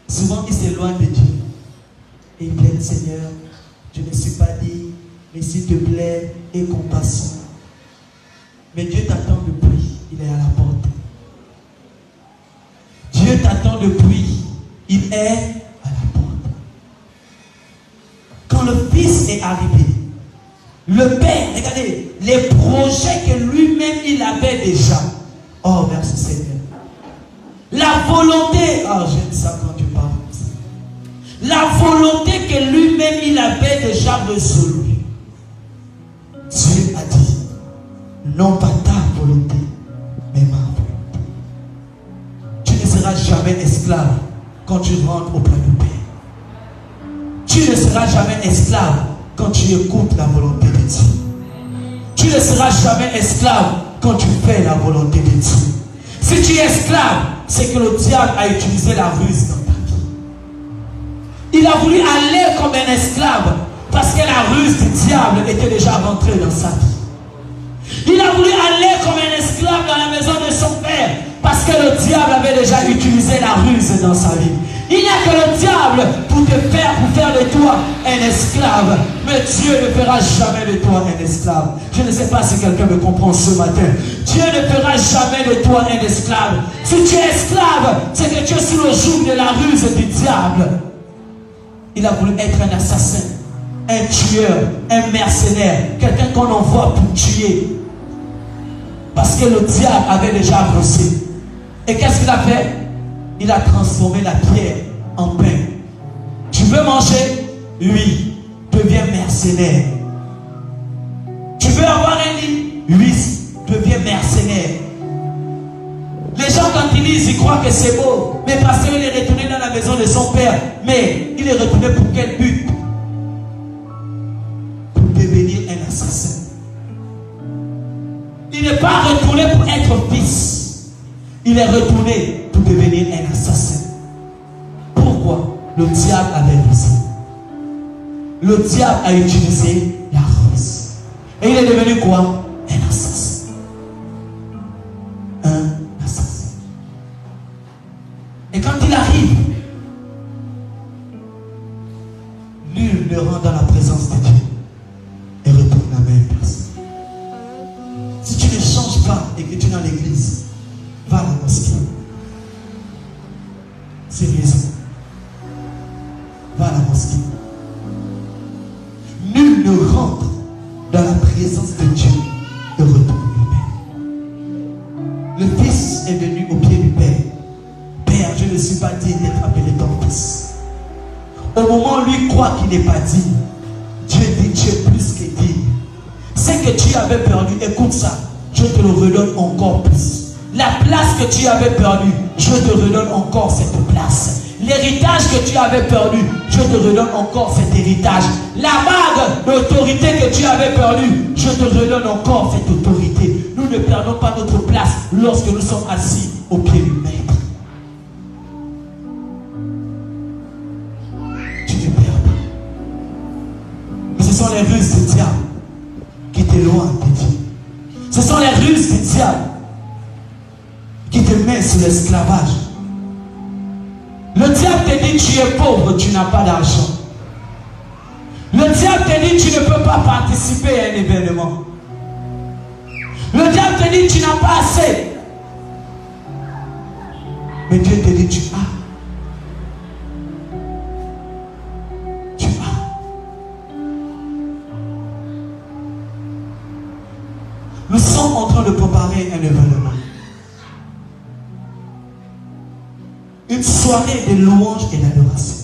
Souvent ils s'éloignent de Dieu. Et ils viennent, Seigneur, je ne suis pas dit, mais s'il te plaît, aie compassion. Mais Dieu t'attend depuis, il est à la porte. Dieu t'attend depuis, il est à la porte. Quand le Fils est arrivé, le Père, regardez, les projets que lui-même il avait déjà. Oh, merci Seigneur. La volonté, oh j'aime ça quand tu parles. La volonté que lui-même il avait déjà résolue. Dieu a dit, non pas ta volonté, mais ma volonté. Tu ne seras jamais esclave quand tu rentres auprès du Père. Tu ne seras jamais esclave quand tu écoutes la volonté de Dieu. Tu ne seras jamais esclave quand tu fais la volonté de Dieu. Si tu es esclave, c'est que le diable a utilisé la ruse dans ta vie. Il a voulu aller comme un esclave parce que la ruse du diable était déjà rentrée dans sa vie. Il a voulu aller comme un esclave dans la maison de son père parce que le diable avait déjà utilisé la ruse dans sa vie. Il n'y a que le diable pour faire de toi un esclave. Mais Dieu ne fera jamais de toi un esclave. Je ne sais pas si quelqu'un me comprend ce matin. Dieu ne fera jamais de toi un esclave. Si tu es esclave, c'est que tu es sous le joug de la ruse du diable. Il a voulu être un assassin, un tueur, un mercenaire, quelqu'un qu'on envoie pour tuer. Parce que le diable avait déjà rusé. Et qu'est-ce qu'il a fait? Il a transformé la pierre en pain. Tu veux manger? Oui. Deviens mercenaire. Tu veux avoir un lit? Oui. Deviens mercenaire. Les gens quand ils lisent, ils croient que c'est beau. Mais parce qu'il est retourné dans la maison de son père. Mais il est retourné pour quel but? Pour devenir un assassin. Il n'est pas retourné pour être fils. Il est retourné pour devenir un assassin. Pourquoi? Le diable avait rusé. Le diable a utilisé la ruse. Et il est devenu quoi? Un assassin. Un assassin. Et quand il arrive, nul ne rentre dans la présence de Dieu et retourne la même personne. Si tu ne changes pas et que tu es dans l'église, va à la mosquée. Sérieusement. Va à la mosquée. Nul ne rentre dans la présence de Dieu et retourne lui-même. Le Fils est venu au pied du Père. Père, je ne suis pas digne d'être appelé ton Fils. Au moment où lui croit qu'il n'est pas digne, Dieu dit tu es plus que digne. Ce que tu avais perdu, écoute ça, je te le redonne encore plus. La place que tu avais perdue, je te redonne encore cette place. L'héritage que tu avais perdu, je te redonne encore cet héritage. La bague d'autorité que tu avais perdue, je te redonne encore cette autorité. Nous ne perdons pas notre place lorsque nous sommes assis au pied du Maître. Tu ne perds pas. Mais ce sont les ruses du diable qui t'éloignent de Dieu. Ce sont les ruses du diable qui te mettent sur l'esclavage. Le diable te dit tu es pauvre, tu n'as pas d'argent. Le diable te dit tu ne peux pas participer à un événement. Le diable te dit tu n'as pas assez. Mais Dieu te dit tu as. Tu as. Nous sommes en train de préparer un événement. Une soirée de louange et d'adoration.